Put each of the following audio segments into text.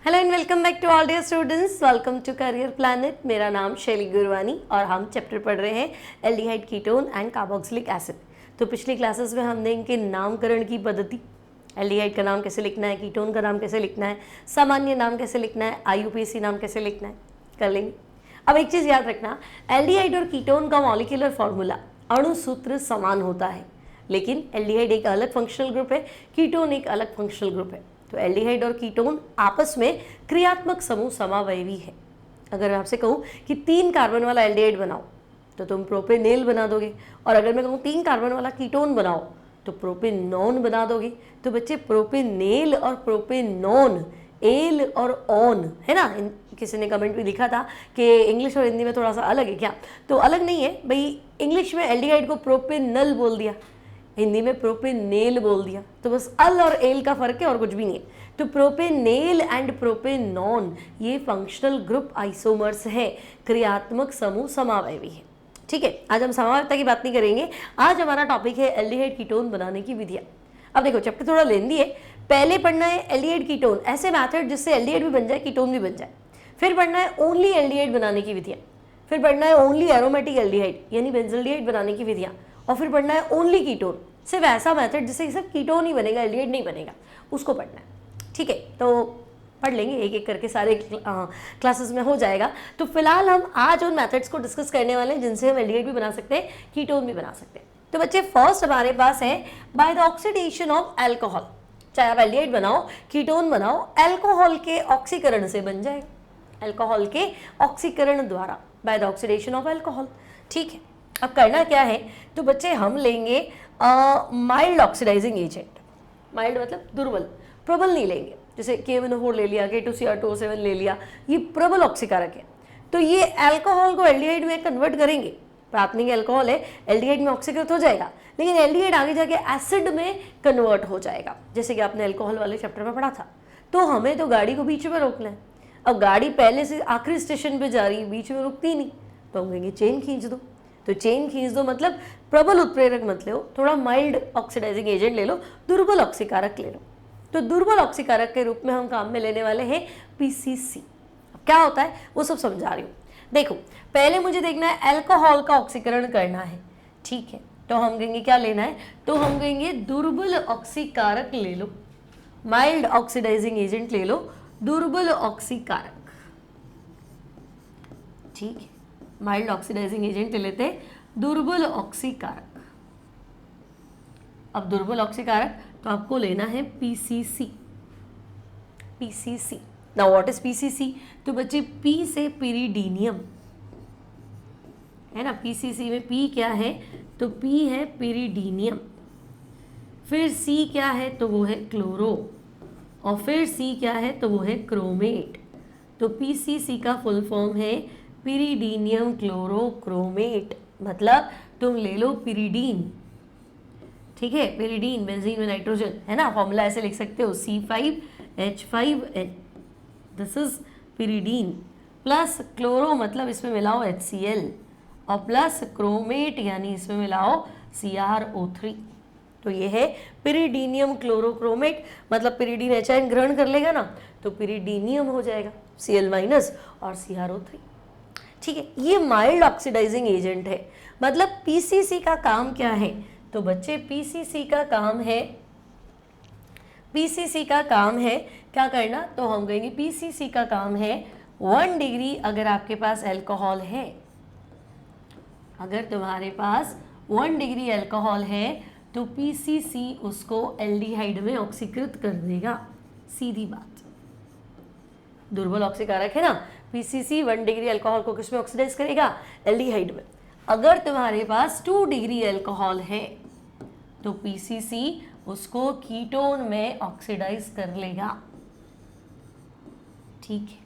Hello and welcome back to all dear students, welcome to career planet. मेरा नाम शैली गुरवानी और हम चैप्टर पढ़ रहे हैं aldehyde ketone and carboxylic acid. तो पिछली क्लासेस में हमने इनके नामकरण की पद्धति, एल्डिहाइड का नाम कैसे लिखना है, कीटोन का नाम कैसे लिखना है, सामान्य नाम कैसे लिखना है, आईयूपीएसी नाम कैसे लिखना है, कर लेंगे। अब एक चीज़ याद रखना, एल्डिहाइड और कीटोन का मॉलिक्यूलर फॉर्मूला अणु सूत्र समान होता है, लेकिन एल्डिहाइड एक अलग फंक्शनल ग्रुप है, कीटोन एक अलग फंक्शनल ग्रुप है। तो एल्डिहाइड और कीटोन आपस में क्रियात्मक समूह समावयवी है। अगर मैं आपसे कहूँ कि 3 कार्बन वाला एल्डिहाइड बनाओ तो तुम प्रोपेनेल बना दोगे, और अगर मैं कहूँ 3 कार्बन वाला कीटोन बनाओ तो प्रोपेनॉन बना दोगे। तो बच्चे प्रोपेनेल और प्रोपेनॉन, एल और ऑन है ना। किसी ने कमेंट भी लिखा था कि इंग्लिश और हिंदी में थोड़ा सा अलग है क्या, तो अलग नहीं है भाई। इंग्लिश में एल्डिहाइड को प्रोपेनल बोल दिया, हिंदी में प्रोपेनेल बोल दिया, तो बस अल और एल का फर्क है और कुछ भी नहीं है। तो प्रोपेनेल एंड प्रोपेनॉन ये फंक्शनल ग्रुप आइसोमर्स है, क्रियात्मक समूह समावयवी है। ठीक है, आज हम समावयवता की बात नहीं करेंगे, आज हमारा टॉपिक है एल्डिहाइड कीटोन बनाने की विधियाँ। अब देखो चैप्टर थोड़ा लेंदी है, पहले पढ़ना है एल्डिहाइड कीटोन, ऐसे मैथड जिससे एल्डिहाइड भी बन जाए कीटोन भी बन जाए। फिर पढ़ना है ओनली एल्डिहाइड बनाने की विधियाँ। फिर पढ़ना है ओनली एरोमेटिक एल्डिहाइड यानी बेंजल्डिहाइड बनाने की विधियाँ। और फिर पढ़ना है ओनली कीटोन, सिर्फ ऐसा मेथड जिससे सिर्फ कीटोन ही बनेगा, एल्डिहाइड नहीं बनेगा, उसको पढ़ना है। ठीक है, तो पढ़ लेंगे एक एक करके, सारे क्लासेस में हो जाएगा। तो फिलहाल हम आज उन मेथड्स को डिस्कस करने वाले हैं जिनसे हम एल्डिहाइड भी बना सकते हैं, कीटोन भी बना सकते हैं। तो बच्चे फर्स्ट हमारे पास है by the oxidation of alcohol. चाहे आप एल्डिहाइड बनाओ, कीटोन बनाओ, एल्कोहल के ऑक्सीकरण से बन जाएगा, एल्कोहल के ऑक्सीकरण द्वारा, by the oxidation of alcohol. ठीक है, अब करना क्या है, तो बच्चे हम लेंगे माइल्ड ऑक्सीडाइजिंग एजेंट। माइल्ड मतलब दुर्बल, प्रबल नहीं लेंगे। जैसे KMnO4 ले लिया, K2Cr2O7 ले लिया, ये प्रबल ऑक्सीकारक है। तो ये अल्कोहल को एल्डिहाइड में कन्वर्ट करेंगे। प्राथमिक अल्कोहल है, एल्डिहाइड में ऑक्सीकृत हो जाएगा, लेकिन एल्डिहाइड आगे जाके एसिड में कन्वर्ट हो जाएगा, जैसे कि आपने अल्कोहल वाले चैप्टर में पढ़ा था। तो हमें तो गाड़ी को बीच में रोकना है। अब गाड़ी पहले से आखिरी स्टेशन पे जा रही है, बीच में रुकती नहीं, तो हम कहेंगे चेन खींच दो। तो चेन खींच दो मतलब प्रबल उत्प्रेरक मत लो, थोड़ा माइल्ड ऑक्सीडाइजिंग एजेंट ले लो, दुर्बल ऑक्सीकारक ले लो। तो दुर्बल ऑक्सीकारक के रूप में हम काम में लेने वाले हैं PCC। अब क्या होता है वो सब समझा रही हूँ। देखो पहले मुझे देखना है अल्कोहल का ऑक्सीकरण करना है। ठीक है, तो हम कहेंगे क्या लेना है, तो हम कहेंगे दुर्बल ऑक्सीकारक ले लो, माइल्ड ऑक्सीडाइजिंग एजेंट ले लो, दुर्बल ऑक्सीकारक। ठीक है, माइल्ड ऑक्सीडाइजिंग एजेंट ले लेते हैं, दुर्बल ऑक्सीकारक। अब दुर्बल ऑक्सीकारक तो आपको लेना है PCC। PCC now what is PCC, तो बच्चे P से पिरीडीनियम है ना। PCC में P क्या है, तो P है पिरीडीनियम, फिर C क्या है, तो वो है क्लोरो, और फिर C क्या है, तो वो है क्रोमेट। तो PCC का फुल फॉर्म है पिरीडीनियम क्लोरोक्रोमेट, मतलब तुम ले लो पिरीडीन। ठीक है, पिरीडीन बेंजीन में नाइट्रोजन है ना, फॉर्मूला ऐसे लिख सकते हो C5H5N, this is pyridine, plus chloro मतलब इसमें मिलाओ HCl, और प्लस क्रोमेट यानी इसमें मिलाओ CrO3। तो ये है पिरीडीनियम क्लोरोक्रोमेट, मतलब पिरीडीन H ग्रहण कर लेगा ना तो पिरीडीनियम हो जाएगा, Cl- और CrO3। ठीक है, ये माइल्ड ऑक्सीडाइजिंग एजेंट है। मतलब PCC का काम क्या है, तो बच्चे PCC का काम है, PCC का काम है क्या करना, तो हम कहेंगे PCC का काम है 1 डिग्री, अगर आपके पास अल्कोहल है, अगर तुम्हारे पास 1 डिग्री अल्कोहल है तो PCC उसको एल्डिहाइड में ऑक्सीकृत कर देगा, सीधी बात। दुर्बल ऑक्सीकारक है ना, PCC 1 डिग्री अल्कोहल को किसमें ऑक्सीडाइज करेगा, एल्डिहाइड में। अगर तुम्हारे पास 2 डिग्री अल्कोहल है तो PCC उसको कीटोन में ऑक्सीडाइज कर लेगा। ठीक है,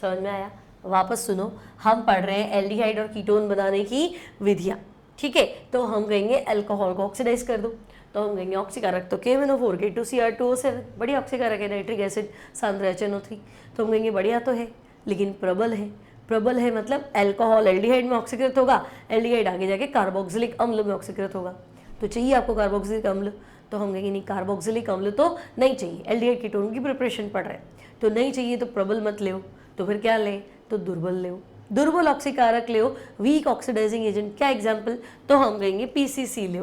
समझ में आया। वापस सुनो, हम पढ़ रहे हैं एल्डिहाइड और कीटोन बनाने की विधियाँ। ठीक है, तो हम कहेंगे अल्कोहल को ऑक्सीडाइज कर दो, तो हम कहेंगे ऑक्सीकारक तो KMnO4 K2Cr2O7, बढ़िया ऑक्सीकारक है, नाइट्रिक एसिड सांद्र HNO3, तो हम कहेंगे बढ़िया तो है, लेकिन प्रबल है। प्रबल है मतलब अल्कोहल एल्डिहाइड में ऑक्सीकृत होगा, एल्डिहाइड आगे जाके कार्बोक्सिलिक अम्ल में ऑक्सीकृत होगा। तो चाहिए आपको कार्बोक्सिलिक अम्ल, तो हम कहेंगे नहीं, कार्बोक्सिलिक अम्ल तो नहीं चाहिए, एल्डिहाइड कीटोन की प्रिपरेशन पढ़ रहे हैं तो नहीं चाहिए, तो प्रबल मत ले, तो फिर क्या लें, तो दुर्बल ले, दुर्बल ऑक्सीकारक ले, वीक ऑक्सीडाइजिंग एजेंट, क्या एग्जाम्पल, तो हम कहेंगे पीसीसी ले,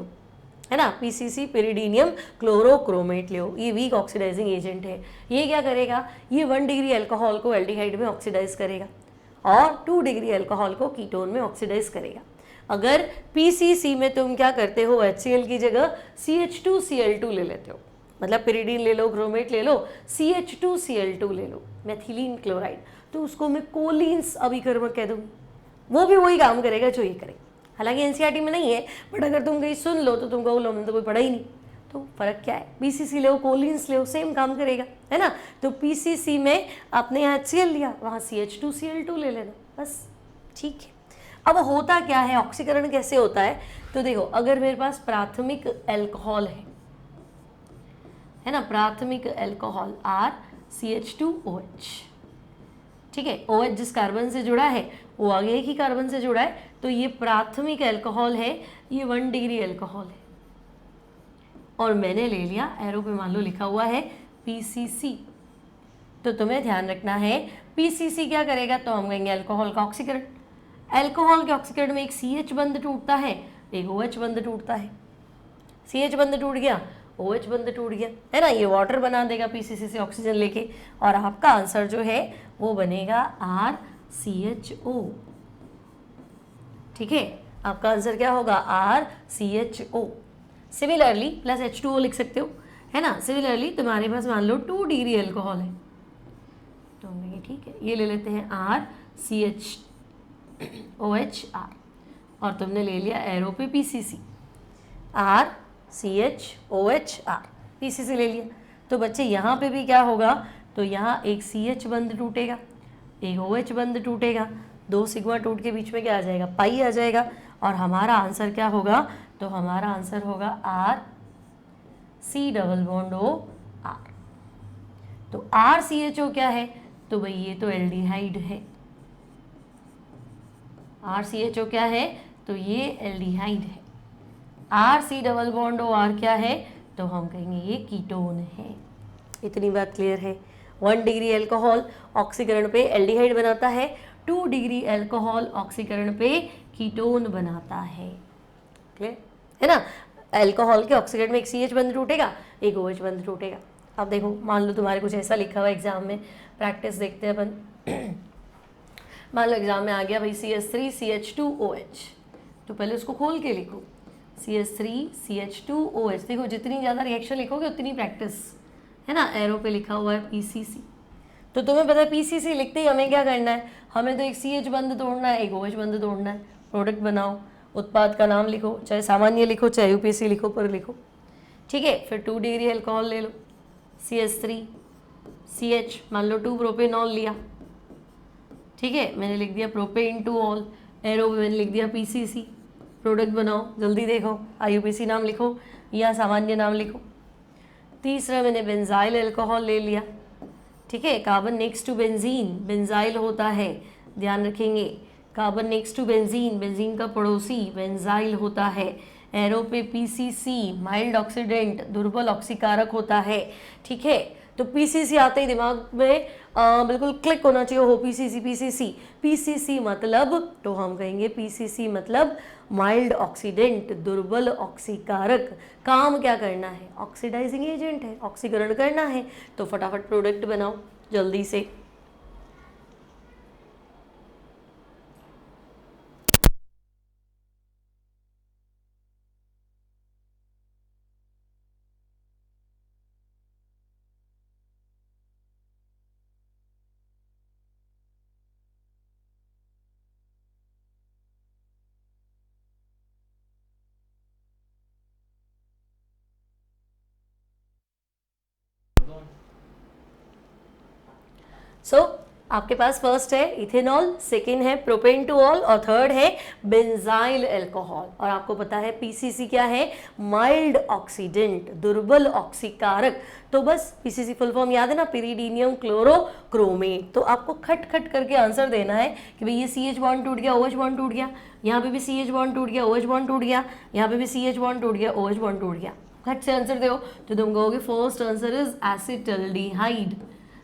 है ना, पीसीसी पेरिडीनियम क्लोरोक्रोमेट ले, ये वीक ऑक्सीडाइजिंग एजेंट है। ये क्या करेगा, ये 1 डिग्री अल्कोहल को एल्डिहाइड में ऑक्सीडाइज करेगा और 2 डिग्री अल्कोहल को कीटोन में ऑक्सीडाइज करेगा। अगर पीसीसी में तुम क्या करते हो, HCl की जगह CH2Cl2 ले लेते हो, मतलब पेरिडीन ले लो, क्रोमेट ले लो, CH2Cl2 ले लो, मेथिलीन क्लोराइड, तो उसको मैं कोलिन्स अभिकर्मक कह दूँगी, वो भी वही काम करेगा जो ये करेगा। हालांकि एनसीईआरटी में नहीं है, बट अगर तुम कहीं सुन लो तो तुम कहो लो, हमने तो कोई पढ़ा ही नहीं, तो फर्क क्या है, पीसीसी ले, कोलिन्स ले, सेम काम करेगा, है ना। तो पीसीसी में आपने यहाँ HCl लिया, वहाँ CH2Cl2 ले लेना, बस ठीक है। अब होता क्या है, ऑक्सीकरण कैसे होता है, तो देखो अगर मेरे पास प्राथमिक अल्कोहल है ना, प्राथमिक अल्कोहल RCH2OH, ठीक है, OH जिस कार्बन से जुड़ा है वो आगे एक ही कार्बन से जुड़ा है, तो ये प्राथमिक अल्कोहल है, ये 1 डिग्री अल्कोहल है, और मैंने ले लिया, एरो पे मान लो लिखा हुआ है PCC, तो तुम्हें ध्यान रखना है PCC क्या करेगा, तो हम कहेंगे अल्कोहल का ऑक्सीकरण, अल्कोहल के ऑक्सीकरण में एक CH बंध टूटता है, एक OH बंध टूटता है, CH बंध टूट गया, OH बंध टूट गया, है ना, ये वाटर बना देगा PCC से ऑक्सीजन लेके, और आपका आंसर जो है वो बनेगा RCHO, ठीक है, आपका आंसर क्या होगा, RCHO। सिमिलरली प्लस H2O लिख सकते हो, है ना, सिमिलरली तुम्हारे पास मान लो 2 डिग्री अल्कोहल है, तो हम कहेंगे ठीक है, ये ले लेते हैं RCHOHR, और तुमने ले लिया एरो पे PCC, RCHOHR, PCC ले लिया, तो बच्चे यहाँ पे भी क्या होगा, तो यहाँ एक CH बंध टूटेगा, एक OH बंध टूटेगा, 2 सिग्मा टूट के बीच में क्या आ जाएगा, पाई आ जाएगा, और हमारा आंसर क्या होगा, तो हमारा आंसर होगा RC⋯OR। तो RCHO क्या है, तो भाई ये तो एल्डिहाइड है, RCHO क्या है, तो ये एल्डिहाइड है, RC⋯OR क्या है, तो हम कहेंगे ये कीटोन है। इतनी बात क्लियर है। 1 डिग्री अल्कोहल ऑक्सीकरण पे एल्डिहाइड बनाता है, 2 डिग्री अल्कोहल ऑक्सीकरण पे कीटोन बनाता है, क्लियर है ना। अल्कोहल के ऑक्सीकरण में एक CH बंध टूटेगा, एक OH बंध टूटेगा। अब देखो मान लो तुम्हारे कुछ ऐसा लिखा हुआ एग्जाम में, प्रैक्टिस देखते हैं अपन। मान लो एग्जाम में आ गया भाई CH3CH2OH, तो पहले उसको खोल के लिखो, CH3CH2OH, देखो जितनी ज़्यादा रिएक्शन लिखोगे उतनी प्रैक्टिस, है ना। एरो पे लिखा हुआ है PCC, तो तुम्हें पता है PCC लिखते ही हमें क्या करना है, हमें तो एक CH बंध तोड़ना है, एक OH बंध तोड़ना है, प्रोडक्ट बनाओ, उत्पाद का नाम लिखो, चाहे सामान्य लिखो चाहे UPC लिखो, पर लिखो, ठीक है। फिर 2 डिग्री अल्कोहल ले लो, CH3CH, मान लो 2 प्रोपेनॉल लिया, ठीक है, मैंने लिख दिया प्रोपेन टू ऑल, एरो में मैंने लिख दिया PCC, प्रोडक्ट बनाओ, जल्दी देखो, IUPAC नाम लिखो या सामान्य नाम लिखो। तीसरा मैंने बेंजाइल अल्कोहल ले लिया, ठीक है, carbon next to benzene, benzyl होता है, ध्यान रखेंगे, carbon next to benzene, benzene का पड़ोसी बेंजाइल होता है। एरो पे PCC, माइल्ड ऑक्सीडेंट, दुर्बल ऑक्सीकारक होता है, ठीक है। तो PCC आते ही दिमाग में बिल्कुल क्लिक होना चाहिए, हो PCC मतलब, तो हम कहेंगे PCC मतलब माइल्ड ऑक्सीडेंट, दुर्बल ऑक्सीकारक। काम क्या करना है, ऑक्सीडाइजिंग एजेंट है, ऑक्सीकरण करना है, तो फटाफट प्रोडक्ट बनाओ जल्दी से। आपके पास फर्स्ट है इथेनॉल, सेकेंड है प्रोपेन टू ऑल, और थर्ड है बेंजाइल अल्कोहल। और आपको पता है PCC क्या है, माइल्ड ऑक्सीडेंट, दुर्बल ऑक्सीकारक। तो बस PCC फुल फॉर्म याद है ना, पेरिडीनियम क्लोरोक्रोमेट। तो आपको खट खट करके आंसर देना है कि भाई ये CH बॉन्ड टूट गया, OH बॉन्ड टूट गया, यहाँ पे भी CH बॉन्ड टूट गया, OH बॉन्ड टूट गया, यहाँ पे भी CH बॉन्ड टूट गया, OH बॉन्ड टूट गया। खट से आंसर दो तो तुम कहोगे first answer is acetaldehyde.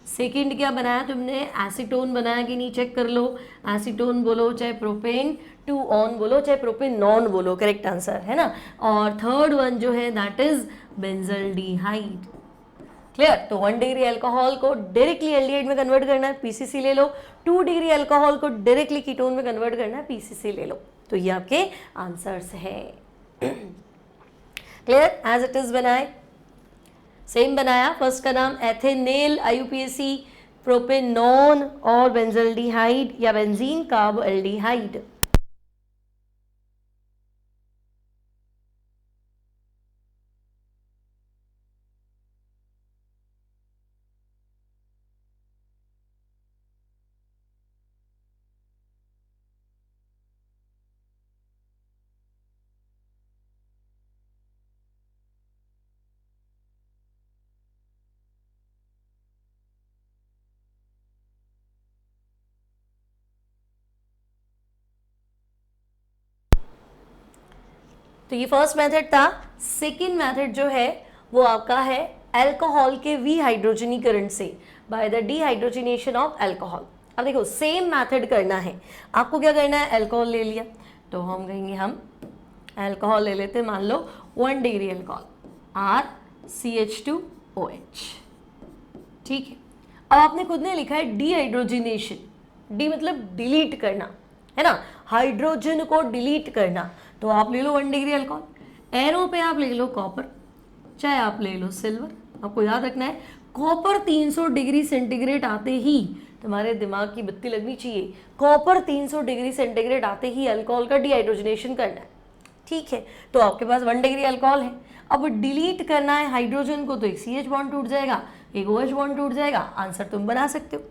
Second क्या बनाया तुमने, एसीटोन बनाया कि नहीं, चेक कर लो। एसीटोन बोलो चाहे प्रोपेन टू ऑन बोलो चाहे प्रोपेन नॉन बोलो, करेक्ट आंसर है ना। और थर्ड वन जो है दैट इज बेंजल्डिहाइड। क्लियर। तो 1 डिग्री अल्कोहल को डायरेक्टली एल्डिहाइड में कन्वर्ट करना है, पीसीसी ले लो। 2 डिग्री अल्कोहल को डायरेक्टली कीटोन में कन्वर्ट करना है, पीसीसी ले लो। तो ये आपके आंसर्स है। क्लियर, एज इट इज बनाए, सेम बनाया। फर्स्ट का नाम एथेनेल आईयूपीएसी, प्रोपेनॉन और बेंजल्डिहाइड या बेंजीन कार्ब एल्डिहाइड। तो ये फर्स्ट मेथड था। सेकेंड मेथड जो है वो आपका है अल्कोहल के विहाइड्रोजनीकरण से, by the dehydrogenation of alcohol. अब देखो सेम मेथड करना है, आपको क्या करना है, अल्कोहल ले लिया तो हम कहेंगे हम अल्कोहल ले लेते हैं, मान लो 1 डिग्री अल्कोहल RCH2OH, ठीक है। अब आपने खुद ने लिखा है डिहाइड्रोजनेशन, डी मतलब डिलीट करना है ना, हाइड्रोजन को डिलीट करना। तो आप ले लो 1 डिग्री अल्कोहल, एरो पे आप ले लो कॉपर, चाहे आप ले लो सिल्वर। आपको याद रखना है कॉपर 300 डिग्री सेंटीग्रेड आते ही तुम्हारे दिमाग की बत्ती लगनी चाहिए, कॉपर 300 डिग्री सेंटीग्रेड आते ही अल्कोहल का डिहाइड्रोजनेशन करना है, ठीक है। तो आपके पास 1 डिग्री अल्कोहल है, अब डिलीट करना है हाइड्रोजन को, तो एक CH बॉन्ड टूट जाएगा, एक OH बॉन्ड टूट जाएगा, आंसर तुम बना सकते हो।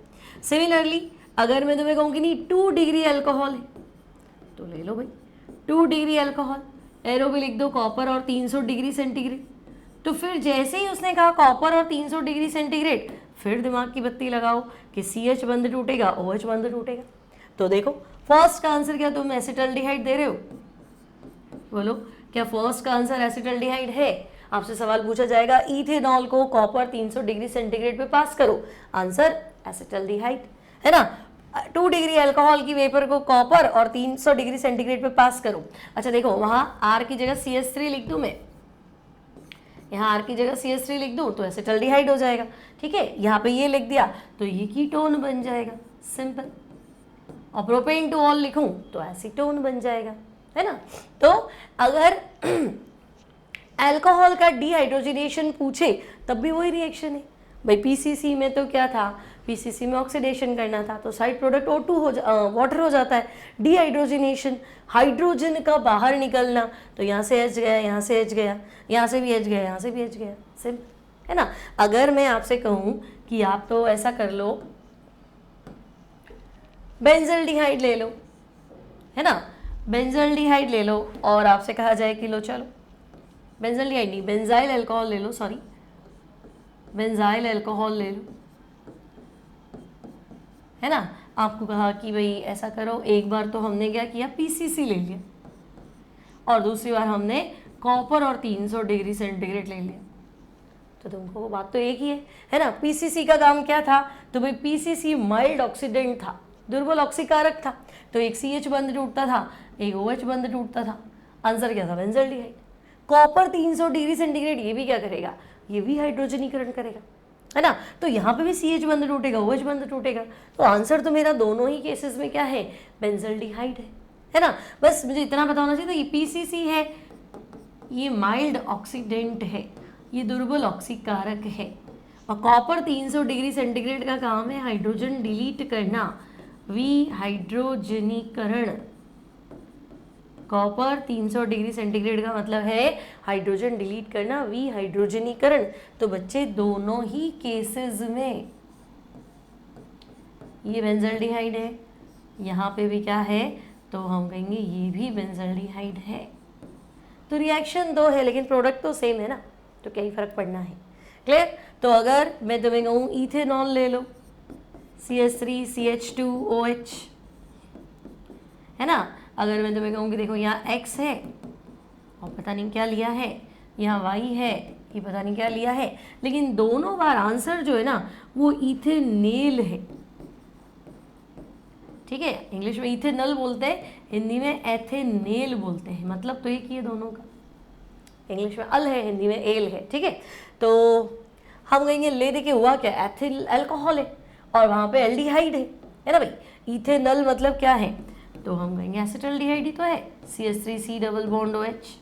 सिमिलरली अगर मैं तुम्हें कहूँ कि नहीं 2 डिग्री अल्कोहल है, तो ले लो भाई 2 डिग्री अल्कोहल, एरो भी लिख दो कॉपर और 300 डिग्री सेंटीग्रेड। तो फिर जैसे ही उसने कहा कॉपर और 300 डिग्री सेंटीग्रेड, फिर दिमाग की बत्ती लगाओ कि CH बंद टूटेगा, OH बंद टूटेगा। तो देखो फर्स्ट का आंसर क्या तुम एसिटल्डिहाइड दे रहे हो, बोलो क्या फर्स्ट का आंसर एसिटल्डिहाइड है। आपसे सवाल पूछा जाएगा इथेनॉल को कॉपर 300 डिग्री सेंटीग्रेड पे पास करो, आंसर एसिटल्डिहाइड है ना। 2 डिग्री अल्कोहल की वेपर को कॉपर और 300 डिग्री सेंटीग्रेड पे पास करो। अच्छा देखो वहां R की जगह CH3 लिख दूं मैं, यहाँ R की जगह CH3 लिख दूं तो एसिटल्डिहाइड हो जाएगा, ठीक है। यहाँ पे ये लिख दिया तो ये कीटोन बन जाएगा, सिंपल। और प्रोपेन टू ऑल लिखूं तो एसीटोन बन जाएगा, है ना। तो अगर अल्कोहल का डिहाइड्रोजनेशन पूछे तब भी वही रिएक्शन है भाई। पीसीसी में तो क्या था, पीसीसी में ऑक्सीडेशन करना था, तो साइड प्रोडक्ट O2 वाटर हो जाता है। डिहाइड्रोजनेशन, हाइड्रोजन का बाहर निकलना, तो यहाँ से H गया, यहाँ से H गया, यहाँ से भी H गया, यहाँ से भी H गया, सिंपल है ना। अगर मैं आपसे कहूँ कि आप तो ऐसा कर लो बेंजल्डिहाइड ले लो, है ना, बेंजल्डिहाइड ले लो, और आपसे कहा जाए कि लो चलो बेंजल्डिहाइड नहीं बेंजाइल अल्कोहल ले लो, सॉरी बेंजाइल अल्कोहल ले लो, है ना। आपको कहा कि भाई ऐसा करो, एक बार तो हमने क्या किया पीसीसी ले लिया और दूसरी बार हमने कॉपर और 300 डिग्री सेंटीग्रेड ले लिया, तो तुमको वो बात तो एक ही है ना। पीसीसी का काम क्या था, तो भाई पीसीसी माइल्ड ऑक्सीडेंट था, दुर्बल ऑक्सीकारक था, तो एक CH बंद टूटता था, एक OH बंद टूटता था, आंसर क्या था बेंजल्डिहाइड। कॉपर 300 डिग्री सेंटीग्रेड ये भी क्या करेगा, ये भी हाइड्रोजनीकरण करेगा, है ना। तो यहाँ पे भी CH बंद टूटेगा, OH बंद टूटेगा, तो आंसर तो मेरा दोनों ही केसेस में क्या है, बेंजल्डिहाइड है ना। बस मुझे इतना पता होना चाहिए था, ये पीसीसी है, ये माइल्ड ऑक्सीडेंट है, ये दुर्बल ऑक्सीकारक है, और कॉपर 300 डिग्री सेंटीग्रेड का काम है हाइड्रोजन डिलीट करना, विहाइड्रोजनीकरण। कॉपर 300 डिग्री सेंटीग्रेड का मतलब है हाइड्रोजन डिलीट करना, विहाइड्रोजनीकरण। तो बच्चे दोनों ही केसेस में ये बेंजल्डिहाइड है, यहाँ पे भी क्या है, तो हम कहेंगे ये भी बेंजल्डिहाइड है। तो रिएक्शन दो है लेकिन प्रोडक्ट तो सेम है ना, तो क्या ही फर्क पड़ना है, क्लियर। तो अगर मैं तुम्हें कहूँ इथेनॉल ले लो, CH3CH2OH, है ना। अगर मैं तुम्हें कहूँ कि देखो यहाँ X है और पता नहीं क्या लिया है, यहाँ वाई है, ये पता नहीं क्या लिया है, लेकिन दोनों बार आंसर जो है ना वो इथेनेल है। ठीक है, इंग्लिश में इथेनल बोलते हैं, हिंदी में एथेनेल बोलते हैं, मतलब तो एक ही है दोनों का। इंग्लिश में अल है, हिंदी में एल है। ठीक है, तो हम कहेंगे ले देखिए हुआ क्या, एथिल अल्कोहल है और वहाँ पे एल्डिहाइड है ना भाई। इथेनल मतलब क्या है, तो हम कहेंगे एसिटल्डिहाइड ही तो है, CH3C डबल बॉन्ड OH।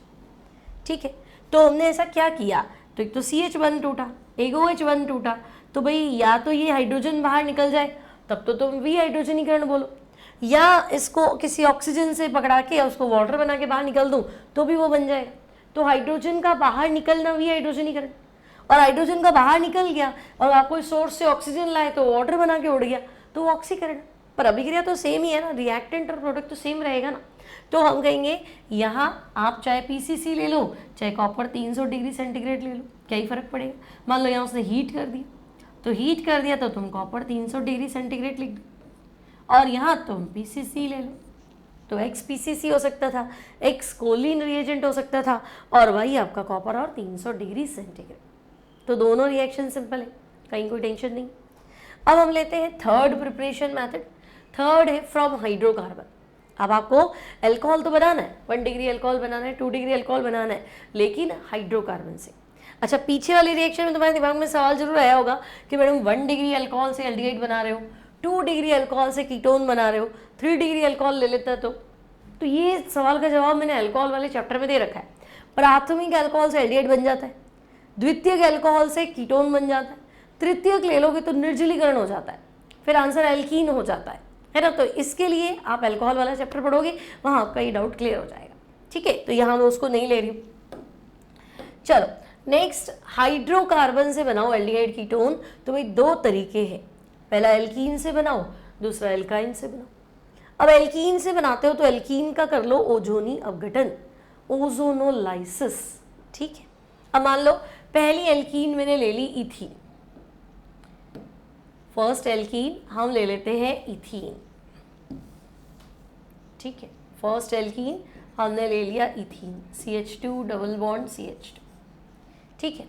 ठीक है, तो हमने ऐसा क्या किया, तो एक तो CH1 टूटा, एक OH1 टूटा, तो भाई या तो ये हाइड्रोजन बाहर निकल जाए तब तो तुम वी हाइड्रोजनीकरण बोलो, या इसको किसी ऑक्सीजन से पकड़ा के या उसको वाटर बना के बाहर निकल दूं तो भी वो बन जाएगा। तो हाइड्रोजन का बाहर निकलना वी हाइड्रोजनीकरण, और हाइड्रोजन का बाहर निकल गया और आप कोई सोर्स से ऑक्सीजन लाए तो वाटर बना के उड़ गया तो ऑक्सीकरण। पर अभिक्रिया तो सेम ही है ना, रिएक्टेंट और प्रोडक्ट तो सेम रहेगा ना। तो हम कहेंगे यहाँ आप चाहे PCC ले लो चाहे कॉपर 300 डिग्री सेंटीग्रेड ले लो, क्या ही फर्क पड़ेगा। मान लो यहाँ उसने हीट कर दिया, तो हीट कर दिया तो तुम कॉपर 300 डिग्री सेंटीग्रेड लिख दो, और यहाँ तुम PCC ले लो, तो X PCC हो सकता था, X कोलिन रिएजेंट हो सकता था, और Y आपका कॉपर और 300 डिग्री सेंटीग्रेड। तो दोनों रिएक्शन सिंपल है, कहीं कोई टेंशन नहीं। अब हम लेते हैं थर्ड प्रिपरेशन मेथड। थर्ड है फ्रॉम हाइड्रोकार्बन। अब आपको अल्कोहल तो बनाना है, 1 डिग्री अल्कोहल बनाना है, 2 डिग्री अल्कोहल बनाना है, लेकिन हाइड्रोकार्बन से। अच्छा, पीछे वाली रिएक्शन में तुम्हारे दिमाग में सवाल जरूर आया होगा कि मैडम 1 डिग्री अल्कोहल से एल्डिहाइड बना रहे हो, 2 डिग्री अल्कोहल से कीटोन बना रहे हो, 3 डिग्री अल्कोहल ले लेता तो ये सवाल का जवाब मैंने अल्कोहल वाले चैप्टर में दे रखा है। प्राथमिक अल्कोहल से एल्डिहाइड बन जाता है, द्वितीयक अल्कोहल से कीटोन बन जाता है, तृतीयक ले लोगे तो निर्जलीकरण हो जाता है, फिर आंसर एल्कीन हो जाता है ना। तो इसके लिए आप अल्कोहल वाला चैप्टर पढ़ोगे, वहाँ आपका ये डाउट क्लियर हो जाएगा। ठीक है, तो यहाँ मैं उसको नहीं ले रही हूँ। चलो नेक्स्ट, हाइड्रोकार्बन से बनाओ एल्डिहाइड कीटोन। तो भाई 2 तरीके हैं, पहला एल्कीन से बनाओ, दूसरा एल्काइन से बनाओ। अब एल्कीन से बनाते हो तो एल्कीन का कर लो ओजोनी अपघटन, ओजोनोलाइसिस। ठीक है, अब मान लो पहली एल्कीन मैंने ले ली इथीन, फर्स्ट एल्कीन हम ले लेते हैं इथीन। ठीक है, फर्स्ट एल्कीन हमने ले लिया ethene, CH2 double bond CH2। ठीक है,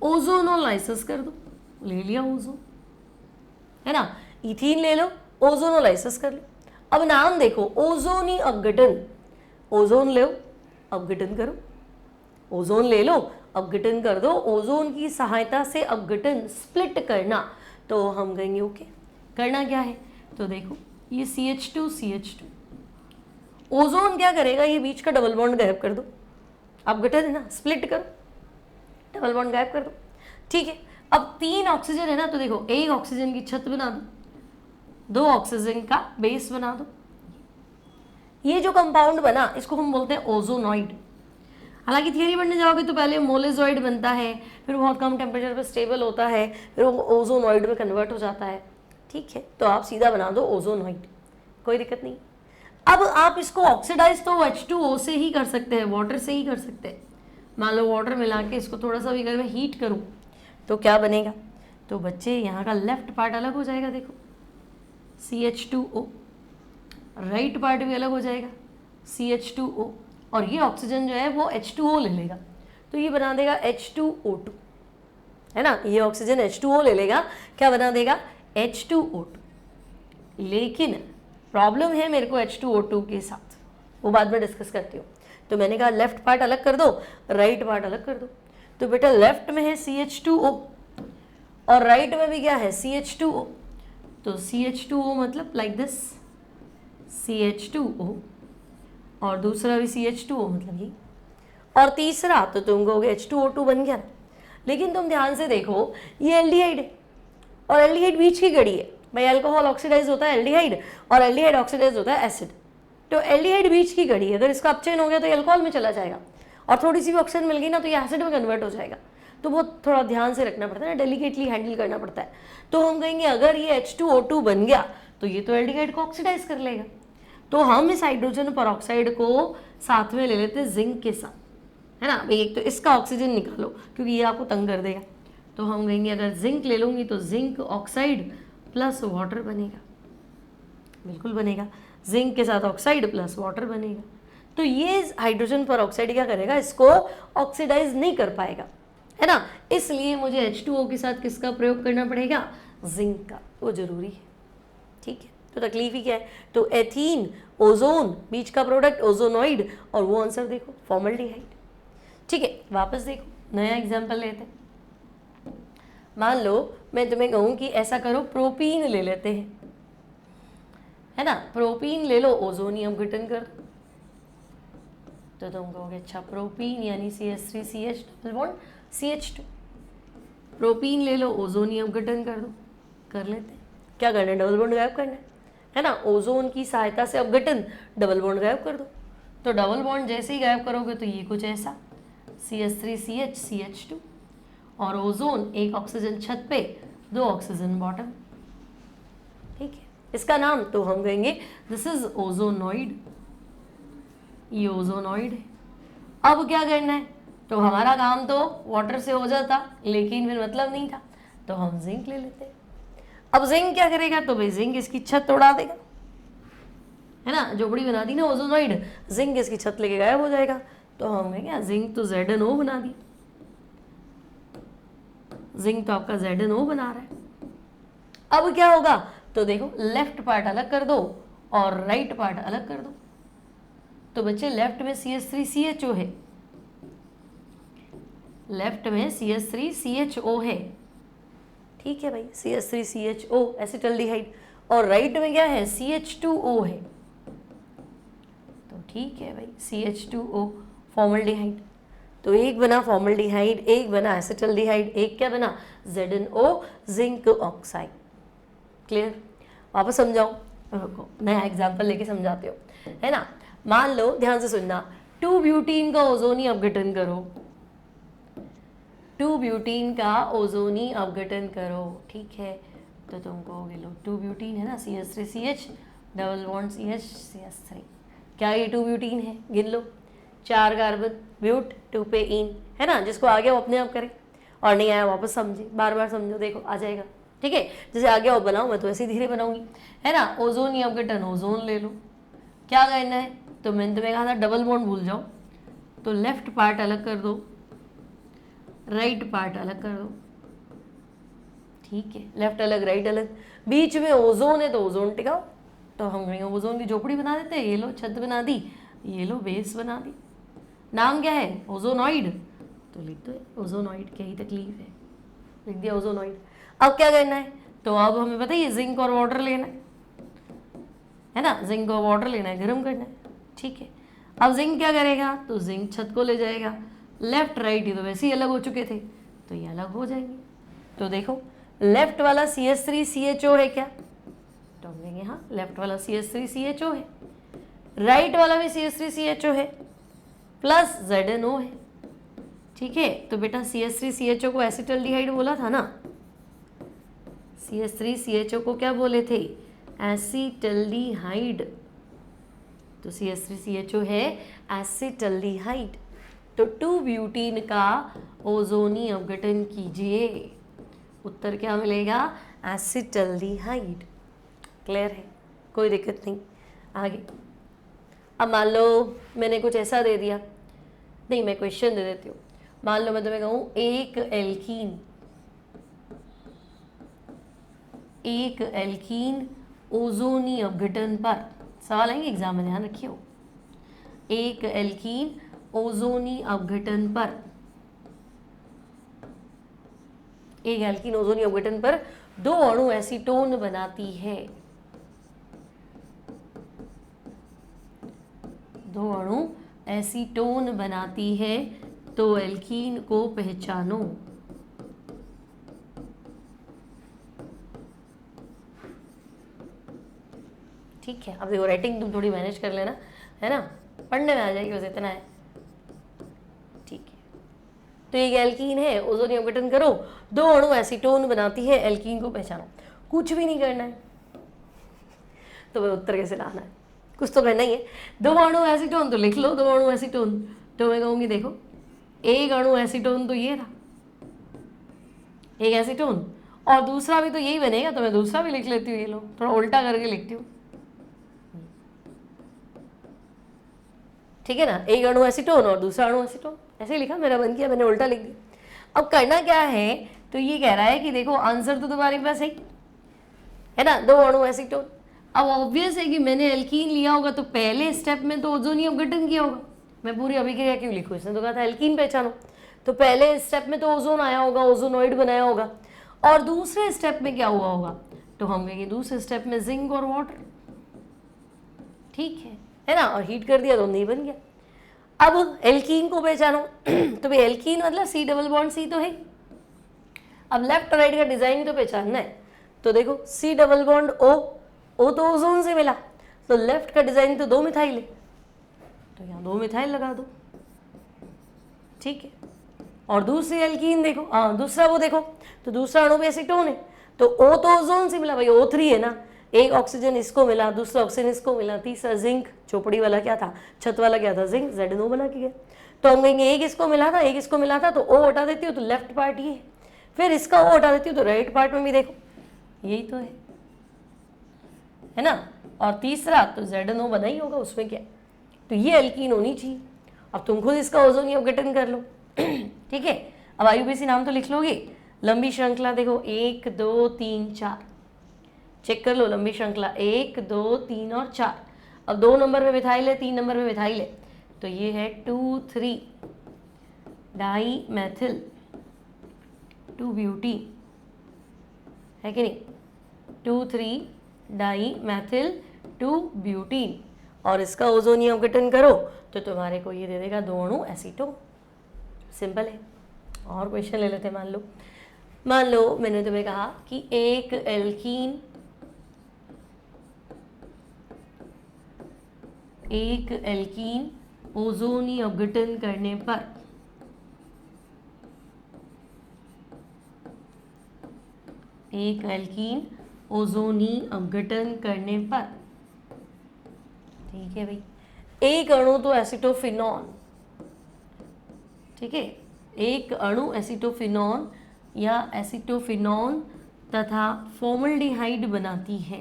ओजोनोलाइसिस कर दो, ले लिया ओजोन, है ना। इथीन ले लो, ओजोनोलाइसिस कर लो। अब नाम देखो, ओजोनी अपघटन, ओजोन लो अपघटन करो, ओजोन ले लो अपघटन कर दो, ओजोन की सहायता से अपघटन स्प्लिट करना। तो हम कहेंगे ओके, करना क्या है, तो देखो ये CH2 CH2, ओजोन क्या करेगा, ये बीच का डबल बॉन्ड गायब कर दो, अपघटन है ना, स्प्लिट करो, डबल बॉन्ड गायब कर दो। ठीक है, अब 3 ऑक्सीजन है ना, तो देखो एक ऑक्सीजन की छत बना दो, 2 ऑक्सीजन का बेस बना दो। ये जो कंपाउंड बना इसको हम बोलते हैं ओजोनॉइड। हालांकि थियरी पढ़ने जाओगे तो पहले मोलेजॉइड बनता है, फिर बहुत कम टेम्परेचर पर स्टेबल होता है, फिर वो ओजोनॉइड में कन्वर्ट हो जाता है। ठीक है, तो आप सीधा बना दो ओजोनॉइड, कोई दिक्कत नहीं। अब आप इसको ऑक्सीडाइज तो H2O से ही कर सकते हैं, वाटर से ही कर सकते हैं। मान लो वाटर मिला के इसको थोड़ा सा भी अगर मैं हीट करूँ तो क्या बनेगा, तो बच्चे यहाँ का लेफ्ट पार्ट अलग हो जाएगा, देखो CH2O, राइट पार्ट भी अलग हो जाएगा CH2O, और ये ऑक्सीजन जो है वो H2O ले लेगा, तो ये बना देगा H2O2, है ना। ये ऑक्सीजन H2O ले लेगा, क्या बना देगा, H2O2। लेकिन प्रॉब्लम है मेरे को H2O2 के साथ, वो बाद में डिस्कस करती हूँ। तो मैंने कहा लेफ्ट पार्ट अलग कर दो, राइट पार्ट अलग कर दो। तो बेटा लेफ्ट में है CH2O और राइट में भी क्या है CH2O, तो CH2O मतलब लाइक दिस CH2O, और दूसरा भी CH2O मतलब ये, और तीसरा तो तुम कहोगे H2O2 बन गया। लेकिन तुम ध्यान से देखो, ये एल्डिहाइड है और एल्डिहाइड बीच की कड़ी है भाई, अल्कोहल ऑक्सीडाइज होता है एल्डिहाइड और एल्डिहाइड ऑक्सीडाइज होता है एसिड। तो एल्डिहाइड बीच की कड़ी है, अगर इसका अपचयन हो गया तो ये अल्कोहल में चला जाएगा, और थोड़ी सी भी ऑक्सीजन मिल गई ना तो ये एसिड में कन्वर्ट हो जाएगा। तो बहुत थोड़ा ध्यान से रखना पड़ता है ना, डेलिकेटली हैंडल करना पड़ता है। तो हम कहेंगे अगर ये H2O2 बन गया तो ये तो एल्डिहाइड को ऑक्सीडाइज कर लेगा, तो हम इस हाइड्रोजन परऑक्साइड को साथ में ले लेते हैं जिंक के साथ, है ना भाई। एक तो इसका ऑक्सीजन निकालो क्योंकि ये आपको तंग कर देगा, तो हम कहेंगे अगर जिंक ले लूँगी तो जिंक ऑक्साइड प्लस वाटर बनेगा, बिल्कुल बनेगा, जिंक के साथ ऑक्साइड प्लस वाटर बनेगा। तो ये हाइड्रोजन पर ऑक्साइड क्या करेगा, इसको ऑक्सीडाइज नहीं कर पाएगा, है ना। इसलिए मुझे H2O के साथ किसका प्रयोग करना पड़ेगा, जिंक का, वो जरूरी है। ठीक है, तो तकलीफ ही क्या है, तो एथीन, ओजोन, बीच का प्रोडक्ट ओजोनॉइड, और वो आंसर देखो फॉर्मल्डिहाइड। ठीक है, वापस देखो, नया एग्जाम्पल लेते हैं। मान लो मैं तुम्हें कहूँ कि ऐसा करो, प्रोपीन ले लेते हैं, है ना, प्रोपीन ले लो, ओजोनियम गठन कर दो। तो तुम कहोगे अच्छा प्रोपीन यानी CH3CH double bond CH2, propene ले लो, ओजोनियम गठन कर दो, कर लेते हैं। क्या करना है, डबल बॉन्ड गायब करना है ना, ओजोन की सहायता से अपघटन, डबल बॉन्ड गायब कर दो। तो डबल बॉन्ड जैसे ही गायब करोगे तो ये कुछ ऐसा, CH3CH CH2, और ओजोन एक ऑक्सीजन छत पे, 2 ऑक्सीजन बॉटम। ठीक है, इसका नाम तो हम कहेंगे दिस इज ओजोनॉइड, ये ओजोनॉइड है। अब क्या करना है, तो हमारा काम तो वाटर से हो जाता, लेकिन फिर मतलब नहीं था, तो हम जिंक ले लेते हैं। अब जिंक क्या करेगा, तो भाई जिंक इसकी छत तोड़ा देगा, है ना, झोपड़ी बना दी ना ओजोनॉइड, जिंक इसकी छत लेके गायब हो जाएगा। तो हम कहेंगे जिंक तो ZnO बना दी, जिंक तो आपका ZnO बना रहा है। अब क्या होगा, तो देखो लेफ्ट पार्ट अलग कर दो और राइट पार्ट अलग कर दो। तो बच्चे लेफ्ट में CH3CHO है, लेफ्ट में CH3CHO है, ठीक है भाई, CH3CHO एसिटल्डिहाइड, और राइट में क्या है, CH2O है। तो ठीक है भाई, CH2O फॉर्मल्डिहाइड। तो एक बना फॉर्मल्डिहाइड, एक बना एसिटल्डिहाइड, एक क्या बना, ZnO जिंक ऑक्साइड। क्लियर, वापस समझाओ, रुको नया एग्जाम्पल लेके समझाते हो, है ना। मान लो, ध्यान से सुनना, 2 ब्यूटीन का ओजोनी अपघटन करो, 2 ब्यूटीन का ओजोनी अपघटन करो, ठीक है। तो तुम कहोगे लो 2 ब्यूटीन है ना, CH3CH डबल बॉन्ड CH3, क्या ये 2 ब्यूटीन है, गिन लो, 4 कार्बन, ब्यूट, 2 पे इन, है ना। जिसको आ गया वो अपने आप करे, और नहीं आया वापस समझे, बार बार समझो, देखो आ जाएगा। ठीक है, जैसे आ गया वो बनाऊँ, मैं तो ऐसे धीरे बनाऊंगी, है ना। ओजोन अपघटन, ओजोन ले लो, क्या करना है, तो मैंने तुम्हें कहा था डबल बॉन्ड भूल जाओ, तो लेफ्ट पार्ट अलग कर दो, राइट पार्ट अलग कर दो, ठीक है, लेफ्ट अलग राइट अलग, बीच में ओजोन है तो ओजोन टिकाओ। तो हम कहेंगे ओजोन की झोपड़ी बना देते हैं, ये लो छत बना दी, ये लो बेस बना दी, नाम क्या है, ओजोनॉइड। तो लिख दो ओजोनॉइड, क्या ही तकलीफ है, लिख दिया ओजोनॉइड। अब क्या करना है, तो अब हमें पता है जिंक और वाटर लेना है ना, जिंक और वाटर लेना है, गर्म करना है, ठीक है। अब जिंक क्या करेगा, तो जिंक छत को ले जाएगा, लेफ्ट राइट ही तो वैसे ही अलग हो चुके थे, तो ये अलग हो जाएंगे। तो देखो लेफ्ट वाला CH3CHO है क्या, तो हम कहेंगे हाँ लेफ्ट वाला CH3CHO है, राइट वाला भी CH3CHO है, प्लस ZnO है, ठीक है। तो बेटा CH3CHO को एसिटल्डिहाइड बोला था ना, CH3CHO को क्या बोले थे, एसिटल्डिहाइड, तो CH3CHO है एसिटल्डिहाइड। तो 2 ब्यूटीन का ओजोनी अपघटन कीजिए, उत्तर क्या मिलेगा, एसिटल्डिहाइड। क्लियर है, कोई दिक्कत नहीं, आगे। अब मान लो मैंने कुछ ऐसा दे दिया, नहीं मैं क्वेश्चन दे देती हूँ। मान लो मैं तुम्हें कहूँ एक एल्कीन ओजोनी अपघटन पर, सवाल आएंगे एग्जाम में, ध्यान रखियो। एक एल्कीन ओजोनी अपघटन पर, एक एल्कीन ओजोनी अपघटन पर 2 अणु एसीटोन बनाती है, 2 अणु एसीटोन बनाती है, तो एल्कीन को पहचानो। ठीक है, अब देखो राइटिंग तुम थोड़ी मैनेज कर लेना, है ना, पढ़ने में आ जाएगी, बस इतना है, ठीक है। तो एक एल्कीन है, ओजोनी अपघटन करो, 2 अणु एसीटोन बनाती है, एल्कीन को पहचानो। कुछ भी नहीं करना है, तो वह उत्तर कैसे लाना है, कुछ तो करना ही है। 2 अणु एसीटोन तो लिख लो, 2 अणु एसीटोन, तो मैं कहूँगी देखो एक अणु एसीटोन तो ये था, एक एसीटोन, और दूसरा भी तो यही बनेगा, तो मैं दूसरा भी लिख लेती हूँ, ये लो थोड़ा उल्टा करके लिखती हूँ, ठीक है ना, एक अणु एसीटोन और दूसरा अणु एसीटोन, ऐसे ही लिखा, मेरा मन किया मैंने उल्टा लिख दिया। अब करना क्या है, तो ये कह रहा है कि देखो आंसर तो तुम्हारे पास है ना, 2 अणु एसीटोन। अब ऑब्वियस है कि मैंने एल्कीन लिया होगा तो पहले स्टेप में तो ओजोन ही अपघटन किया होगा। मैं पूरी अभिक्रिया क्यों लिखूँ, इसने तो कहा था एल्कीन पहचानो, तो पहले स्टेप में तो ओजोन आया होगा, ओजोनॉइड बनाया होगा। और दूसरे स्टेप में क्या हुआ होगा, तो हम कहेंगे दूसरे स्टेप में जिंक और वाटर, ठीक है ना, और हीट कर दिया तो नहीं बन गया। अब एल्कीन को पहचानो तो भाई एल्कीन मतलब सी डबल बॉन्ड सी तो है। अब लेफ्ट राइट का डिजाइन तो पहचानना है, तो देखो सी डबल बॉन्ड ओ तो ओजोन से मिला, तो लेफ्ट का डिजाइन तो 2 मिथाइल है, तो यहाँ 2 मिथाइल लगा दो, ठीक है। और दूसरी एल्कीन देखो, दूसरा वो देखो, तो दूसरा अणु भी एसीटोन है, तो ओ तो ओजोन से मिला भाई, O3 है ना, एक ऑक्सीजन इसको मिला, दूसरा ऑक्सीजन इसको मिला, तीसरा जिंक, चोपड़ी वाला क्या था, छत वाला क्या था, जिंक, ZNO बना के गया। तो हम कहेंगे एक इसको मिला था, एक इसको मिला था, तो O हटा देती हो तो लेफ्ट पार्ट ये, फिर इसका O हटा देती हो तो राइट पार्ट में भी देखो यही तो है ना, और तीसरा तो ZNO बना ही होगा, उसमें क्या, तो ये एल्कीन होनी चाहिए। अब तुम खुद इसका ओजोन अपघटन कर लो ठीक है। अब IUPAC नाम तो लिख लोगे, लंबी श्रृंखला देखो 1 2 3 4, चेक कर लो लंबी श्रृंखला 1 2 3 और 4। अब 2 नंबर पे मिथाइल है, 3 नंबर पे मिथाइल है, तो ये है 2 3 डाई मैथिल 2 ब्यूटीन, है कि नहीं, 2 3 डाई मैथिल 2 ब्यूटीन, और इसका ओजोनियम अपघटन करो तो तुम्हारे को ये दे देगा 2 अणु एसीटोन। सिंपल है। और क्वेश्चन ले लेते हैं। मान लो मैंने तुम्हें कहा कि एक एल्कीन ओजोनी अपघटन करने पर ठीक है भाई, एक अणु तो एसिटोफिनॉन, ठीक है, एक अणु एसिटोफिनॉन या एसिटोफिनॉन तथा फॉर्मल्डिहाइड बनाती है,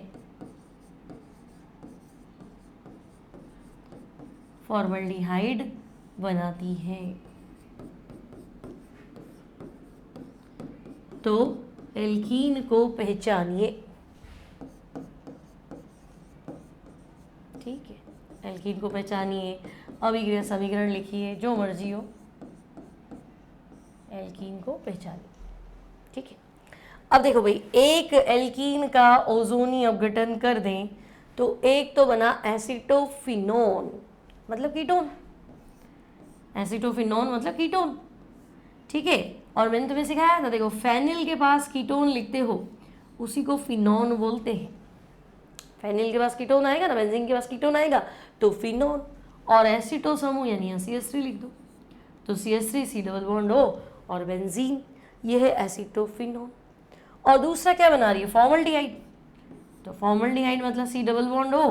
तो एल्कीन को पहचानिए, ठीक है, एल्कीन को पहचानिए, अभिक्रिया समीकरण लिखिए, जो मर्जी हो, एल्कीन को पहचानिए, ठीक है। अब देखो भाई, एक एल्कीन का ओजोनी अपघटन कर दें तो एक तो बना एसिटोफिनोन मतलब कीटोन, एसिटोफिनोन मतलब कीटोन, ठीक है। और मैंने तुम्हें सिखाया था, देखो फेनिल के पास कीटोन लिखते हो उसी को फिनोन बोलते हैं। फेनिल के पास कीटोन आएगा ना, बेंजीन के पास कीटोन आएगा तो फिनोन, और एसिटो समूह यानी CH3 लिख दो, तो CH3 C double bond O और बेंजीन, ये है एसिटोफिनोन। और दूसरा क्या बना रही है, फॉर्मल्डिहाइड, तो फॉर्मल्डिहाइड मतलब C डबल बॉन्ड O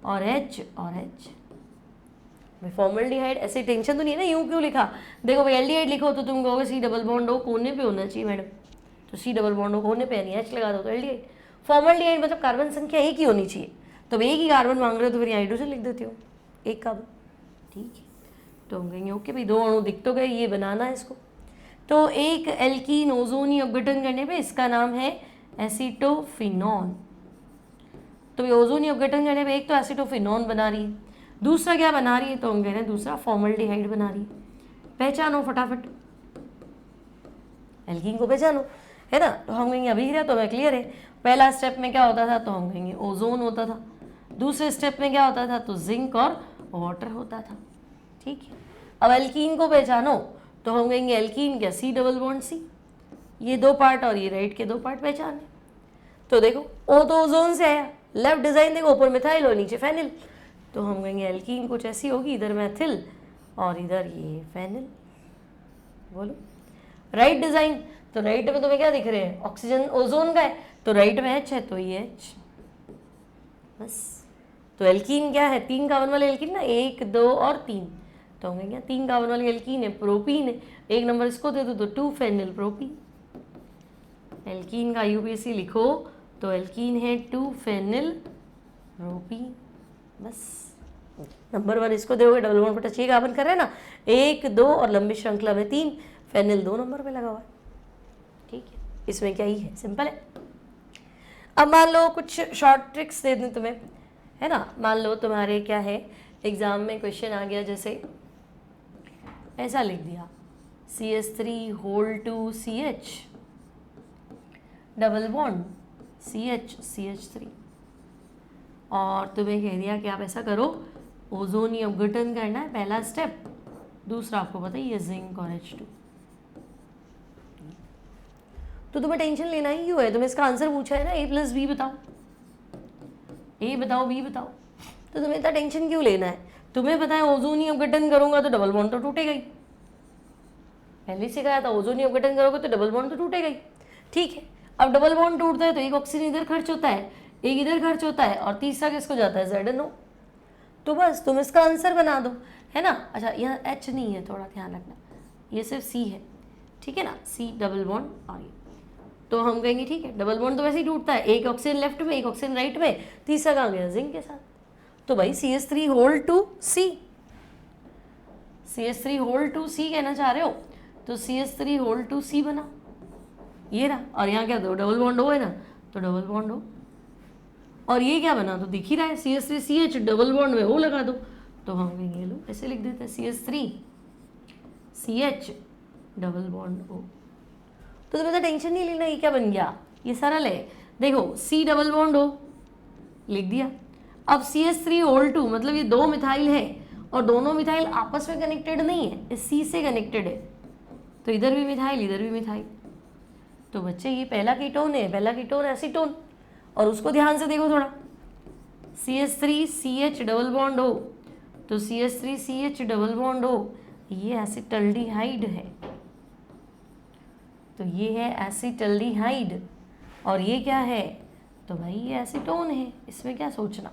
और H और H। भाई फॉर्मल्डिहाइड ऐसे टेंशन तो नहीं है ना, यूं क्यों लिखा, देखो भाई एल्डिहाइड लिखो तो तुम कहोगे C डबल बॉन्ड O कोने पे होना चाहिए मैडम, तो C डबल बॉन्ड O कोने पे, यानी H लगा दो तो एल्डिहाइड। फॉर्मल्डिहाइड मतलब कार्बन संख्या एक ही होनी चाहिए, तो एक ही कार्बन मांग रहे हो तो फिर हाइड्रोजन लिख देते हो, एक कार्बन, ठीक है। तो हम कहेंगे ओके भाई, 2 अणु दिख तो गए, ये बनाना है इसको। तो एक एल्कीन ओजोनी अपघटन करने पे इसका नाम है एसिटोफिनॉन, तो ये ओजोनी अपघटन करने पे एक तो एसिटोफिनॉन बना रही है, दूसरा क्या बना रही है, तो हम कह रहे हैं दूसरा फॉर्मल्डिहाइड बना रही है। पहचानो फटाफट, एल्कीन को पहचानो, है ना। तो हम कहेंगे अभिक्रिया तो हमें क्लियर है, पहला स्टेप में क्या होता था, तो हम कहेंगे ओजोन होता था, दूसरे स्टेप में क्या होता था, तो जिंक और वाटर होता था, ठीक है। अब एल्कीन को पहचानो, तो हम कहेंगे एल्कीन क्या, C डबल बॉन्ड C, ये 2 पार्ट और ये राइट के 2 पार्ट पहचाने। तो देखो O तो ओजोन से आया, लेफ्ट डिजाइन देखो, ऊपर मिथाइल और नीचे फेनिल, तो हम कहेंगे एल्कीन कुछ ऐसी होगी, इधर मैथिल और इधर ये फेनिल। बोलो राइट डिजाइन, तो राइट में तुम्हें क्या दिख रहे हैं, ऑक्सीजन ओजोन का है, तो राइट में H है तो ये H, बस। तो एल्कीन क्या है, 3 कार्बन वाले एल्कीन ना, 1 2 और 3, तो हम कहेंगे 3 कार्बन वाली एल्कीन है, प्रोपीन है, 1 नंबर इसको दे दो तो 2 फेनिल प्रोपीन। एल्कीन का IUPAC लिखो तो एल्कीन है 2 फेनिल प्रोपीन, बस नंबर 1 इसको दोगे, डबल बॉन्ड पर टच, ये कार्बन कर रहे हैं ना, 1 2 और लंबी श्रृंखला में 3, फेनिल 2 नंबर पे लगा हुआ है। ठीक है, इसमें क्या ही है, सिंपल है। अब मान लो कुछ शॉर्ट ट्रिक्स दे दूँ तुम्हें, है ना। मान लो तुम्हारे क्या है, एग्जाम में क्वेश्चन आ गया, जैसे ऐसा लिख दिया CH3 whole two CH double bond CH CH3, और तुम्हें कह दिया कि आप ऐसा करो, ओजोन अपघटन करना है पहला स्टेप, दूसरा आपको पता ही है जिंक और H2। तो तुम्हें टेंशन लेना ही क्यों है, तुम्हें इसका आंसर पूछा है ना, A+B बताओ, A बताओ B बताओ, तो तुम्हें इतना टेंशन क्यों लेना है। तुम्हें पता है ओजोन अपघटन करूंगा तो डबल बॉन्ड तो टूटेगा ही, पहले से कहा था ओजोन अपघटन करोगे तो डबल बॉन्ड तो टूटेगा ही। ठीक है, अब डबल बॉन्ड टूटता है तो एक ऑक्सीजन इधर खर्च होता है, एक इधर खर्च होता है, और तीसरा किसको जाता है, ZNO। तो बस तुम इसका आंसर बना दो, है ना। अच्छा, यहाँ H नहीं है, थोड़ा ध्यान रखना, ये सिर्फ C है, ठीक है ना, C डबल बॉन्ड, और ये तो हम कहेंगे ठीक है, डबल बॉन्ड तो वैसे ही टूटता है, एक ऑक्सीजन लेफ्ट में एक ऑक्सीजन राइट में, तीसरा कहाँ गया, जिंक के साथ। तो भाई CH3 whole two C, CH3 whole two C कहना चाह रहे हो, तो CH3 होल टू C बना, ये रहा, और यहाँ क्या दो डबल बॉन्ड हो है ना, तो डबल बॉन्ड हो, और ये क्या बना, तो दिख ही रहा है CH3CH डबल बॉन्ड में O लगा दो, तो हम कहेंगे लो ऐसे लिख देते हैं CH3CH डबल बॉन्ड O। तो तुम्हें तो टेंशन नहीं लेना, ये क्या बन गया, ये सरल है। देखो C डबल बॉन्ड O लिख दिया, अब CH3 होल टू, मतलब ये 2 मिथाइल है, और दोनों मिथाइल आपस में कनेक्टेड नहीं है, इस C से कनेक्टेड है, तो इधर भी मिथाइल इधर भी मिथाइल, तो बच्चे ये पहला कीटोन है, पहला कीटोन एसीटोन, और उसको ध्यान से देखो थोड़ा, CH3CH डबल बॉन्ड O, तो CH3CH डबल बॉन्ड O, ये एसिटल्डिहाइड है, तो ये है एसिटल्डिहाइड, और ये क्या है, तो भाई ये एसीटोन है, इसमें क्या सोचना,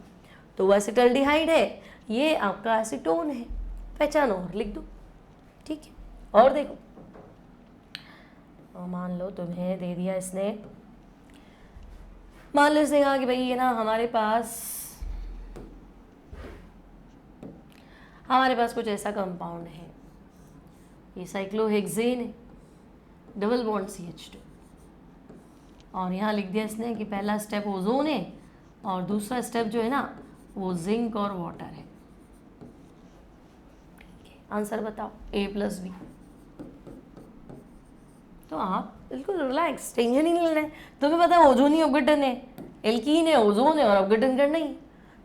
तो वो एसिटल्डिहाइड है, ये आपका एसीटोन है, पहचानो और लिख दो। ठीक है, और देखो, और मान लो तुम्हें दे दिया इसने, मान लो इसने कहा कि भाई ये ना हमारे पास कुछ ऐसा कंपाउंड है, ये साइक्लोहेक्सेन है, डबल बॉन्ड CH2, और यहाँ लिख दिया इसने कि पहला स्टेप ओजोन है, और दूसरा स्टेप जो है ना वो जिंक और वाटर है। आंसर बताओ, A+B। तो आप बिल्कुल रिलैक्स, टेंशन ही नहीं लेना है, तुम्हें पता है ओजोन ही अपघटन है, एल्कीन है, ओजोन है, और अपघटन करना ही,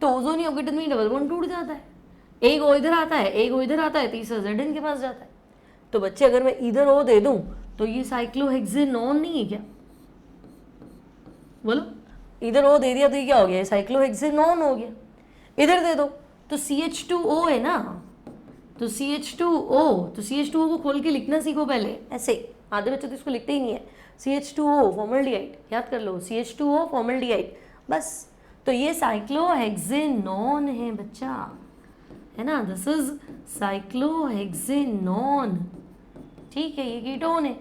तो ओजोन ही अपघटन में डबल बॉन्ड टूट जाता है, एक O इधर आता है, एक O इधर आता है, तीसरा ZN के पास जाता है। तो बच्चे अगर मैं इधर O दे दूं तो ये साइक्लोहेक्सेनॉन नहीं है क्या, बोलो, इधर O दे दिया तो ये क्या हो गया, साइक्लोहेक्सेनॉन हो गया। इधर दे दो तो CH2O है ना, तो CH2O, तो CH2O को खोल के लिखना सीखो पहले, ऐसे, आधे बच्चे तो इसको लिखते ही नहीं है, CH2O फॉर्मल्डिहाइड, याद कर लो, CH2O फॉर्मल्डिहाइड, बस। तो ये साइक्लोहेक्सेनॉन है बच्चा, है ना, दिस इज साइक्लोहेक्सेनॉन, ठीक है, ये कीटोन है,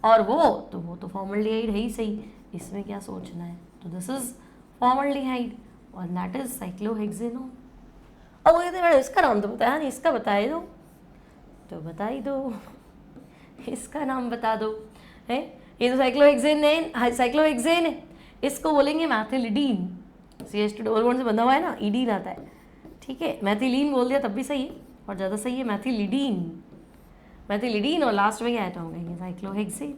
और वो तो फॉर्मल्डिहाइड है ही सही, इसमें क्या सोचना है, तो दिस इज फॉर्मल्डिहाइड और दैट इज साइक्लोहेक्सेनॉन। अब वो कहते हैं इसका नाम तो बताया नहीं, इसका बताए दो, तो बता ही दो, इसका नाम बता दो, है, ये तो साइक्लोहेक्सेन है, इसको बोलेंगे मैथिलिडीन, CH2 डबल बॉन्ड से बंधा हुआ है ना, ईडीन आता है, ठीक है, मैथिलीन बोल दिया तब भी सही है, और ज़्यादा सही है मैथिलिडीन, और लास्ट में क्या आया, तो हम कहेंगे साइक्लोहेक्सेन।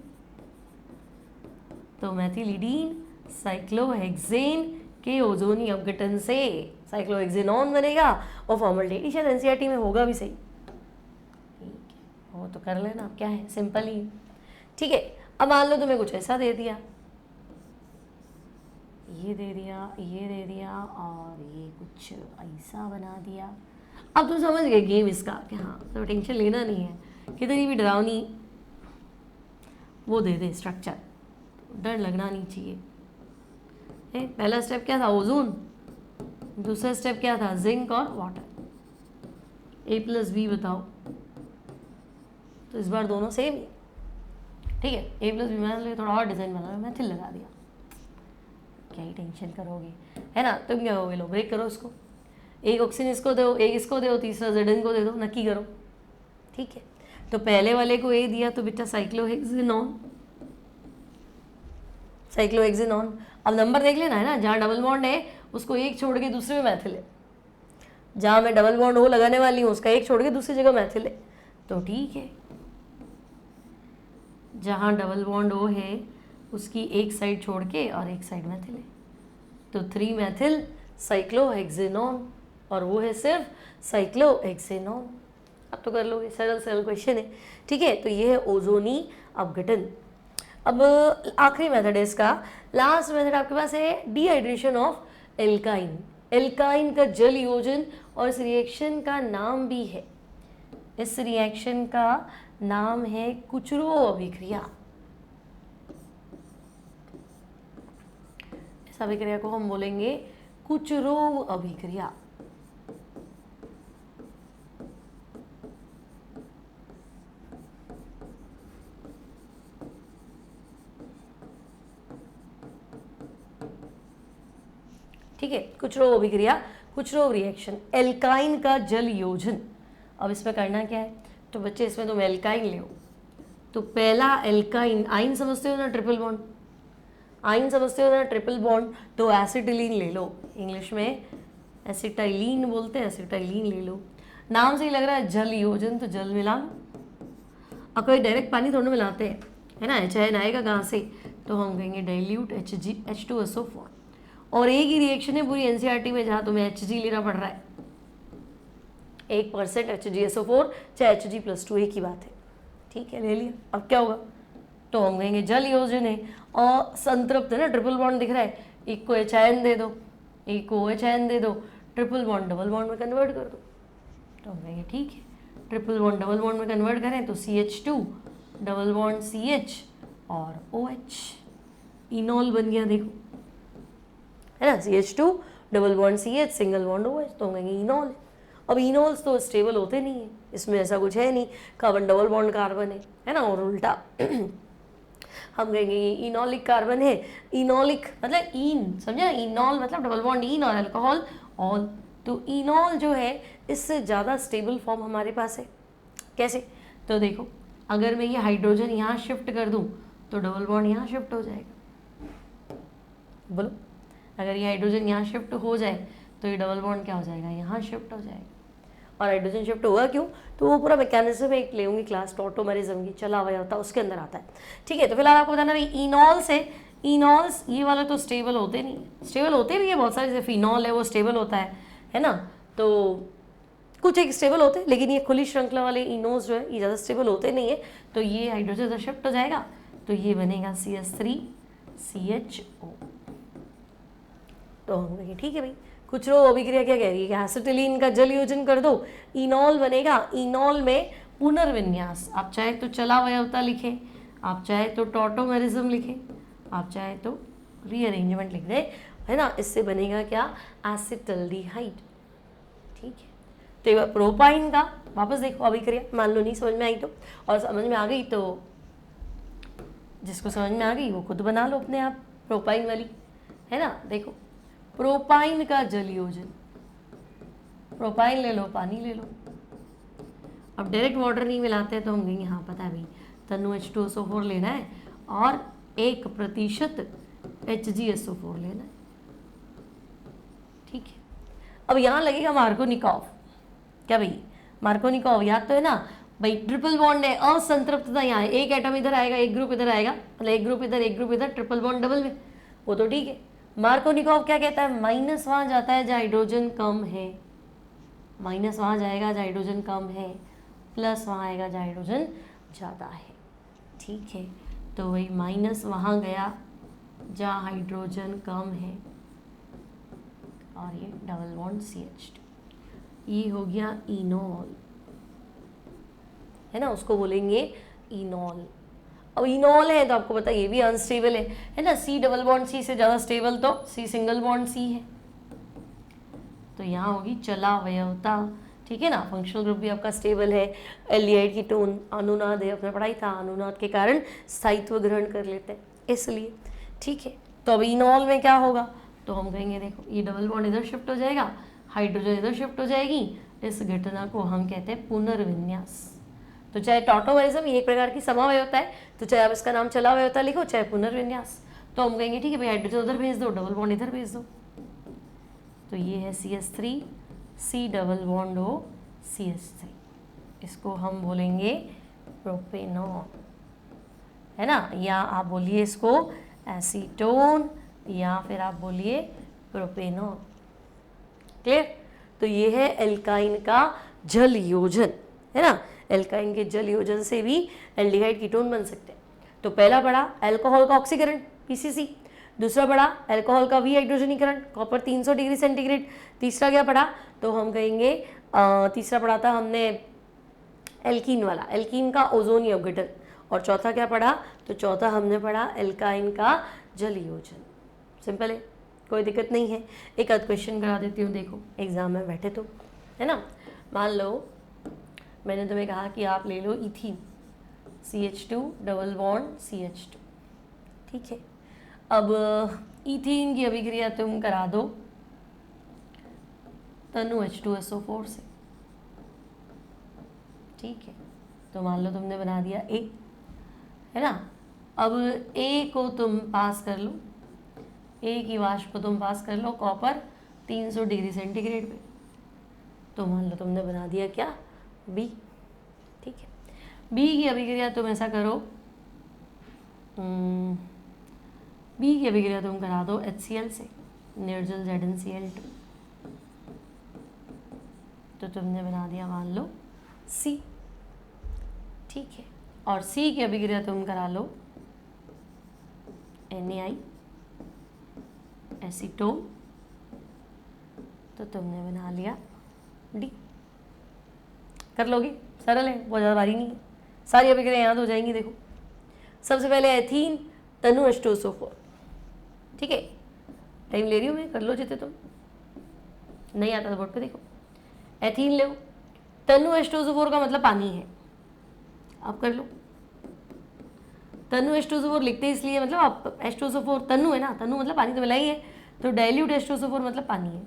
तो मैथिलिडीन साइक्लोहेक्सेन के ओजोनी अपघटन से साइक्लोहेक्सेनॉन बनेगा, और फॉर्मल्डिहाइड शायद NCERT में होगा भी सही, ठीक है, वो तो कर लेना, अब क्या है, सिंपल ही, ठीक है। अब मान लो तुम्हें कुछ ऐसा दे दिया, ये दे दिया, ये दे दिया, और ये कुछ ऐसा बना दिया, अब तुम समझ गए गेम इसका कि हाँ, तो टेंशन लेना नहीं है, कितनी भी डरावनी वो दे दे स्ट्रक्चर, डर लगना नहीं चाहिए। पहला स्टेप क्या था, ओजोन, दूसरा स्टेप क्या था, जिंक और वाटर, A+B बताओ, तो इस बार दोनों सेम ही, ठीक है, A+B मैंने थोड़ा और डिजाइन बना, मैथिल लगा दिया, क्या ही टेंशन करोगे, है ना। तुम क्या करोगे, लो ब्रेक करो इसको, एक ऑक्सीजन इसको दो, एक इसको दो, तीसरा जेडन को दे दो, नक्की करो। ठीक है, तो पहले वाले को ए दिया तो बेटा साइक्लोहेक्सेनॉन, साइक्लोहेक्सेनॉन। अब नंबर देख लेना है ना, जहाँ डबल बॉन्ड है उसको एक छोड़ के दूसरे में मैथिल है, जहाँ मैं डबल बॉन्ड ओ लगाने वाली हूँ उसका एक छोड़ के दूसरी जगह मैथिल है, तो ठीक है। जहाँ डबल बॉन्ड ओ है उसकी एक साइड छोड़ के और एक साइड मैथिल है, तो 3 मैथिल साइक्लोहेक्सेनॉन, और वो है सिर्फ साइक्लोहेक्सेनॉन। अब तो कर लोगे, सरल सरल क्वेश्चन है। ठीक है, तो ये है ओजोनी अपघटन। अब आखिरी मेथड है इसका, लास्ट मेथड आपके पास है डिहाइड्रेशन ऑफ एल्काइन। एल्काइन का जल योजन, और इस रिएक्शन का नाम भी है, इस रिएक्शन का नाम है कुचरोव अभिक्रिया। इस अभिक्रिया को हम बोलेंगे कुचरोव अभिक्रिया। ठीक है, कुचरोव अभिक्रिया, कुचरोव रिएक्शन, एल्काइन का जल योजन। अब इसमें करना क्या है, तो बच्चे इसमें तुम एल्काइन ले, तो पहला एल्काइन, आइन समझते हो ना ट्रिपल बॉन्ड, आइन समझते हो ना ट्रिपल बॉन्ड, तो एसिटिलीन ले लो, इंग्लिश में एसिटाइलीन बोलते हैं, एसिटाइलीन ले लो। नाम से ही लग रहा है जल योजन, तो जल मिला लो। अब कोई डायरेक्ट पानी थोड़ा मिलाते हैं, है ना, HN आएगा कहाँ से, तो हम कहेंगे डाइल्यूट H2SO4। और एक ही रिएक्शन है पूरी NCERT में जहाँ तुम्हें Hg लेना पड़ रहा है, 1% HgSO4 चाहे Hg+2 एक ही बात है। ठीक है, ले लिया। अब क्या होगा, तो हम कहेंगे जल योजन है, और संतृप्त है ना, ट्रिपल बॉन्ड दिख रहा है, एक को HN दे दो, एक को OHN दे दो, ट्रिपल बॉन्ड डबल बॉन्ड में कन्वर्ट कर दो, तो हम कहेंगे ठीक है। ट्रिपल बॉन्ड डबल बॉन्ड में कन्वर्ट करें तो CH2 डबल बॉन्ड CH और OH, इनॉल बन गया, देखो है ना, CH2 double bond CH single bond OH, तो हम कहेंगे इनॉल। अब इनॉल्स तो स्टेबल होते नहीं है, इसमें ऐसा कुछ है नहीं, कार्बन डबल बॉन्ड कार्बन है ना, और उल्टा हम कहेंगे ये इनॉलिक कार्बन है। इनॉलिक मतलब इन, समझे, इनॉल मतलब डबल बॉन्ड इन और अल्कोहल ऑल, तो इनॉल जो है इससे ज़्यादा स्टेबल फॉर्म हमारे पास है। कैसे, तो देखो, अगर मैं ये हाइड्रोजन यहाँ शिफ्ट कर दूँ तो डबल बॉन्ड यहाँ शिफ्ट हो जाएगा, बोलो, अगर ये हाइड्रोजन यहाँ शिफ्ट हो जाए तो ये डबल बॉन्ड क्या हो जाएगा, यहाँ शिफ्ट हो जाएगा। और हाइड्रोजन शिफ्ट होगा क्यों, तो वो पूरा मैकेनिज्म एक ले होंगी क्लास, टॉटोमेरिज्म की, चला हुआ होता है, उसके अंदर आता है। ठीक है, तो फिलहाल आपको बताना भाई इनॉल्स है, इनॉल्स ये वाले तो स्टेबल होते नहीं, स्टेबल होते भी है बहुत सारे, जैसे फिनॉल है वो स्टेबल होता है ना, तो कुछ एक स्टेबल होते हैं, लेकिन ये खुली श्रृंखला वाले इनोज जो है ये ज़्यादा स्टेबल होते नहीं है। तो ये हाइड्रोजन इधर शिफ्ट हो जाएगा, तो ये बनेगा CH3CHO। तो हम कहेंगे ठीक है भाई, कुचरोव अभिक्रिया क्या कह रही है कि एसिटिलीन का जल योजन कर दो, इनॉल बनेगा। इनॉल में पुनर्विन्यास, आप चाहे तो चलावयवता लिखें, आप चाहे तो टॉटोमेरिज्म लिखें, आप चाहे तो रीअरेंजमेंट लिख दें, है ना, इससे बनेगा क्या, एसिटल्डिहाइड। ठीक है, तो एक बार प्रोपाइन का वापस देखो अभिक्रिया, मान लो नहीं समझ में आई तो, और समझ में आ गई तो जिसको समझ में आ गई वो खुद बना लो अपने आप, प्रोपाइन वाली, है ना। देखो प्रोपाइन का जल योजन, प्रोपाइन ले लो, पानी ले लो। अब डायरेक्ट वाटर नहीं मिलाते तो हम कहेंगे हाँ पता है भाई, तनु H2SO4 लेना है और 1% HgSO4 लेना है। ठीक है, अब यहाँ लगेगा मार्कोनिकॉव। क्या भाई, मार्कोनिकॉव याद तो है ना भाई, ट्रिपल बॉन्ड है, असंतृप्तता यहाँ है, एक एटम इधर आएगा, एक ग्रुप इधर आएगा, मतलब एक ग्रुप इधर एक ग्रुप इधर, ट्रिपल बॉन्ड डबल में, वो तो ठीक है। मार्कोनिकॉव क्या कहता है, माइनस वहाँ जाता है जहाँ हाइड्रोजन कम है, माइनस वहाँ जाएगा जहाँ हाइड्रोजन कम है, प्लस वहाँ आएगा जहाँ हाइड्रोजन ज़्यादा है। ठीक है, तो वही माइनस वहाँ गया जहाँ हाइड्रोजन कम है, और ये डबल बॉन्ड CH2, ये हो गया इनॉल, है ना, उसको बोलेंगे इनॉल। अब इनॉल है तो आपको पता है ये भी अनस्टेबल है ना, C डबल बॉन्ड C से ज़्यादा स्टेबल तो C सिंगल बॉन्ड C है, तो यहाँ होगी चलावयवता। ठीक है ना, फंक्शनल ग्रुप भी आपका स्टेबल है, एल्डिहाइड कीटोन अनुनाद है, आपने पढ़ाई था, अनुनाद के कारण स्थायित्व ग्रहण कर लेते हैं इसलिए। ठीक है, तो अब इनॉल में क्या होगा, तो हम कहेंगे देखो ये डबल बॉन्ड इधर शिफ्ट हो जाएगा हाइड्रोजन इधर शिफ्ट हो जाएगी। इस घटना को हम कहते हैं पुनर्विन्यास। तो चाहे टॉटोमरिज्म ये एक प्रकार की समावयवता है, तो चाहे आप इसका नाम चलावयवता लिखो चाहे पुनर्विन्यास, तो हम कहेंगे ठीक है भाई हाइड्रोजन उधर भेज दो, डबल बॉन्ड इधर भेज दो। तो ये है CH3 C double bond O CH3, इसको हम बोलेंगे प्रोपेनॉन, है ना, या आप बोलिए इसको एसीटोन या फिर आप बोलिए प्रोपेनॉन। क्लियर? तो ये है एल्काइन का जल योजन, है ना। एल्काइन के जल योजन से भी एल्डिहाइड कीटोन बन सकते हैं। तो पहला पड़ा अल्कोहल का ऑक्सीकरण PCC, दूसरा पड़ा अल्कोहल का विहाइड्रोजनीकरण कॉपर 300 डिग्री सेंटीग्रेड, तीसरा क्या पड़ा, तो हम कहेंगे तीसरा पढ़ा था हमने एल्कीन वाला, एल्कीन का ओजोन अपघटन, और चौथा क्या पढ़ा, तो चौथा हमने पढ़ा एल्काइन का जल योजन। सिंपल है, कोई दिक्कत नहीं है। एक आध क्वेश्चन करा देती हूँ, देखो एग्जाम में बैठे तो, है ना। मान लो मैंने तुम्हें कहा कि आप ले लो ethene CH2 double bond CH2, ठीक है। अब इथीन की अभिक्रिया तुम करा दो तनु H2SO4 से, ठीक है। तो मान लो तुमने बना दिया A, है ना। अब A को तुम पास कर लो, A की वाष्प को तुम पास कर लो कॉपर 300 डिग्री सेंटीग्रेड पे, तो मान लो तुमने बना दिया क्या B, ठीक है। B की अभिक्रिया तुम ऐसा करो, B की अभिक्रिया तुम करा दो HCl से, निर्जल ZnCl2, तो तुमने बना दिया मान लो C, ठीक है। और C की अभिक्रिया तुम करा लो NaI एसीटोन, तो तुमने बना लिया D। कर लोगे, सरल है, बहुत ज़्यादा भारी नहीं है, सारी अभिक्रिया याद हो जाएंगी। देखो सबसे पहले एथीन तनु H2SO4, ठीक है। टाइम ले रही हूँ मैं, कर लो जितने तुम, नहीं आता तो बोर्ड पे देखो। एथीन लो, तनु H2SO4 का मतलब पानी है, आप कर लो। तनु H2SO4 लिखते इसलिए मतलब आप H2SO4 तनु है ना, तनु मतलब पानी तो मिला ही है, तो डाइल्यूट H2SO4 मतलब पानी है,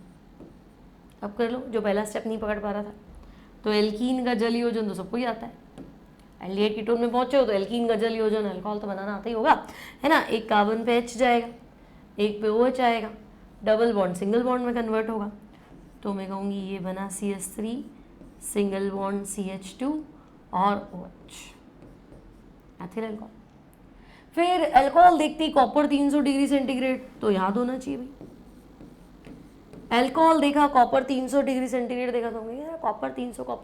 अब कर लो। जो पहला स्टेप नहीं पकड़ पा रहा था, तो एल्कीन का जल योजन तो सबको ही आता है, एल्डिहाइड कीटोन में पहुंचे हो तो एल्कीन का जल योजन अल्कोहल तो बनाना आता ही होगा, है ना। एक कार्बन पे H जाएगा, एक पे OH आएगा, डबल बॉन्ड सिंगल बॉन्ड में कन्वर्ट होगा, तो मैं कहूँगी ये बना CH3 सिंगल बॉन्ड CH2 और OH, एथिल अल्कोहल। फिर अल्कोहल देखती कॉपर 300 डिग्री सेंटीग्रेड, तो याद होना चाहिए भाई, अल्कोहल देखा कॉपर 300 डिग्री सेंटीग्रेड देखा, तो यार कॉपर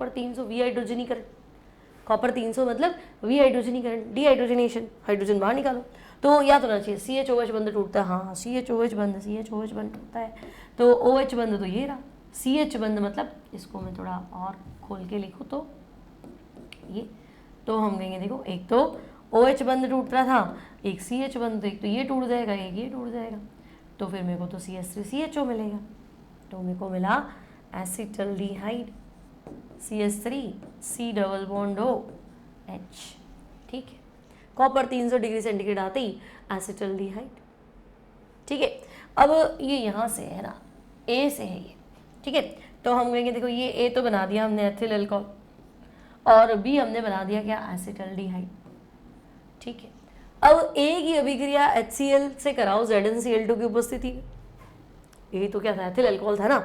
300 विहाइड्रोजनीकरण, कॉपर 300 मतलब विहाइड्रोजनीकरण, डीहाइड्रोजनेशन, हाइड्रोजन बाहर निकालो, तो याद होना चाहिए CHOH बंध टूटता है, हाँ CHOH बंध टूटता है, तो OH बंध तो ये रहा, CH बंध मतलब इसको मैं थोड़ा और खोल के लिखूँ तो ये, तो हम कहेंगे देखो एक तो OH बंध टूट रहा था, एक CH बंध, एक तो ये टूट जाएगा एक ये टूट जाएगा, तो फिर मेरे को तो CH3CHO मिलेगा, तो मेरे को मिला acetaldehyde CH3 C double bond OH, ठीक है। कॉपर 300 डिग्री सेंटीग्रेड आते ही एसिटल्डिहाइड, ठीक है। अब ये यहाँ से है ना, A से है ये, ठीक है। तो हम कहेंगे देखो ये A तो बना दिया हमने एथिल अल्कोहल, और B हमने बना दिया क्या एसिटल्डिहाइड, ठीक है। अब A की अभिक्रिया HCl से कराओ ZnCl2 की उपस्थिति में, ये तो क्या था एथिल अल्कोहल था ना,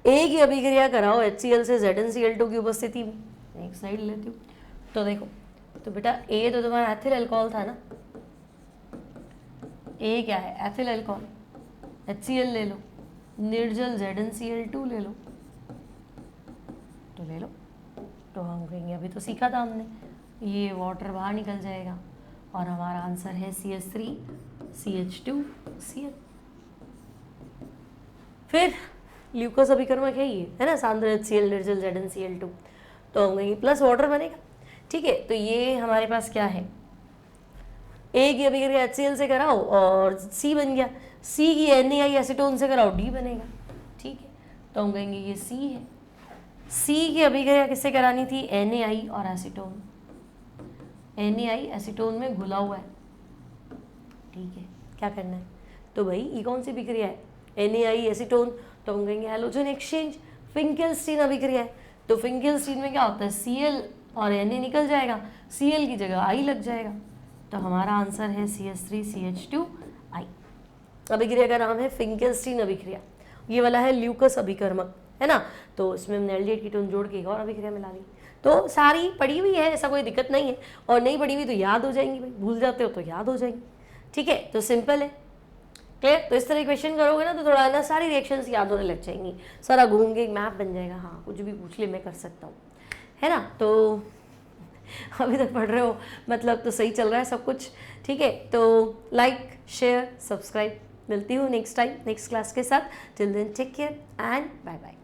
A की अभिक्रिया कराओ HCl से ZnCl2 की उपस्थिति में, एक साइड लेती हूँ, तो देखो तो बेटा A तो तुम्हारा एथिल अल्कोहल था ना, A क्या है एथिल अल्कोहल, HCl ले लो, निर्जल ZnCl2 ले लो, तो ले लो, तो हम कहेंगे अभी तो सीखा था हमने, ये वाटर बाहर निकल जाएगा और हमारा आंसर है CH3 CH2 Cl। फिर ल्यूकोस अभिकर्मक है ये, है ना, सांद्र HCl निर्जल ZnCl2, तो हम कहेंगे प्लस वाटर बनेगा, ठीक है। तो ये हमारे पास क्या है, A की अभिक्रिया HCl से कराओ और C बन गया, C की NaI एसीटोन से कराओ D बनेगा, ठीक है। तो हम कहेंगे ये C है, C की अभिक्रिया किससे करानी थी, NaI और एसीटोन, NaI एसीटोन में घुला हुआ है, ठीक है। क्या करना है, तो भाई ये कौन सी अभिक्रिया है, NaI एसीटोन, तो हम कहेंगे हैलोजन एक्सचेंज, फिंकेल्स्टीन अभिक्रिया है, तो फिंकेल्स्टीन में क्या होता है, Cl और Na निकल जाएगा, Cl की जगह I लग जाएगा, तो हमारा आंसर है CH3CH2I। अभिक्रिया का नाम है फिंकेल्स्टीन अभिक्रिया। ये वाला है ल्यूकस अभिकर्मक, है ना, तो इसमें हमने एल्डिहाइड कीटोन जोड़ के एक और अभिक्रिया मिला दी। तो सारी पढ़ी हुई है, ऐसा कोई दिक्कत नहीं है, और नहीं पढ़ी हुई तो याद हो जाएंगी भाई, भूल जाते हो तो याद हो जाएंगी, ठीक है, तो सिंपल है, क्लियर। तो इस तरह क्वेश्चन करोगे ना तो थोड़ा ना सारी रिएक्शंस याद होने लग जाएंगी, सारा घूम के एक मैप बन जाएगा, हाँ कुछ भी पूछ ले मैं कर सकता हूँ, है ना। तो अभी तक पढ़ रहे हो मतलब तो सही चल रहा है सब कुछ, ठीक है। तो लाइक शेयर सब्सक्राइब, मिलती हूँ नेक्स्ट टाइम नेक्स्ट क्लास के साथ। Till then take care and bye bye.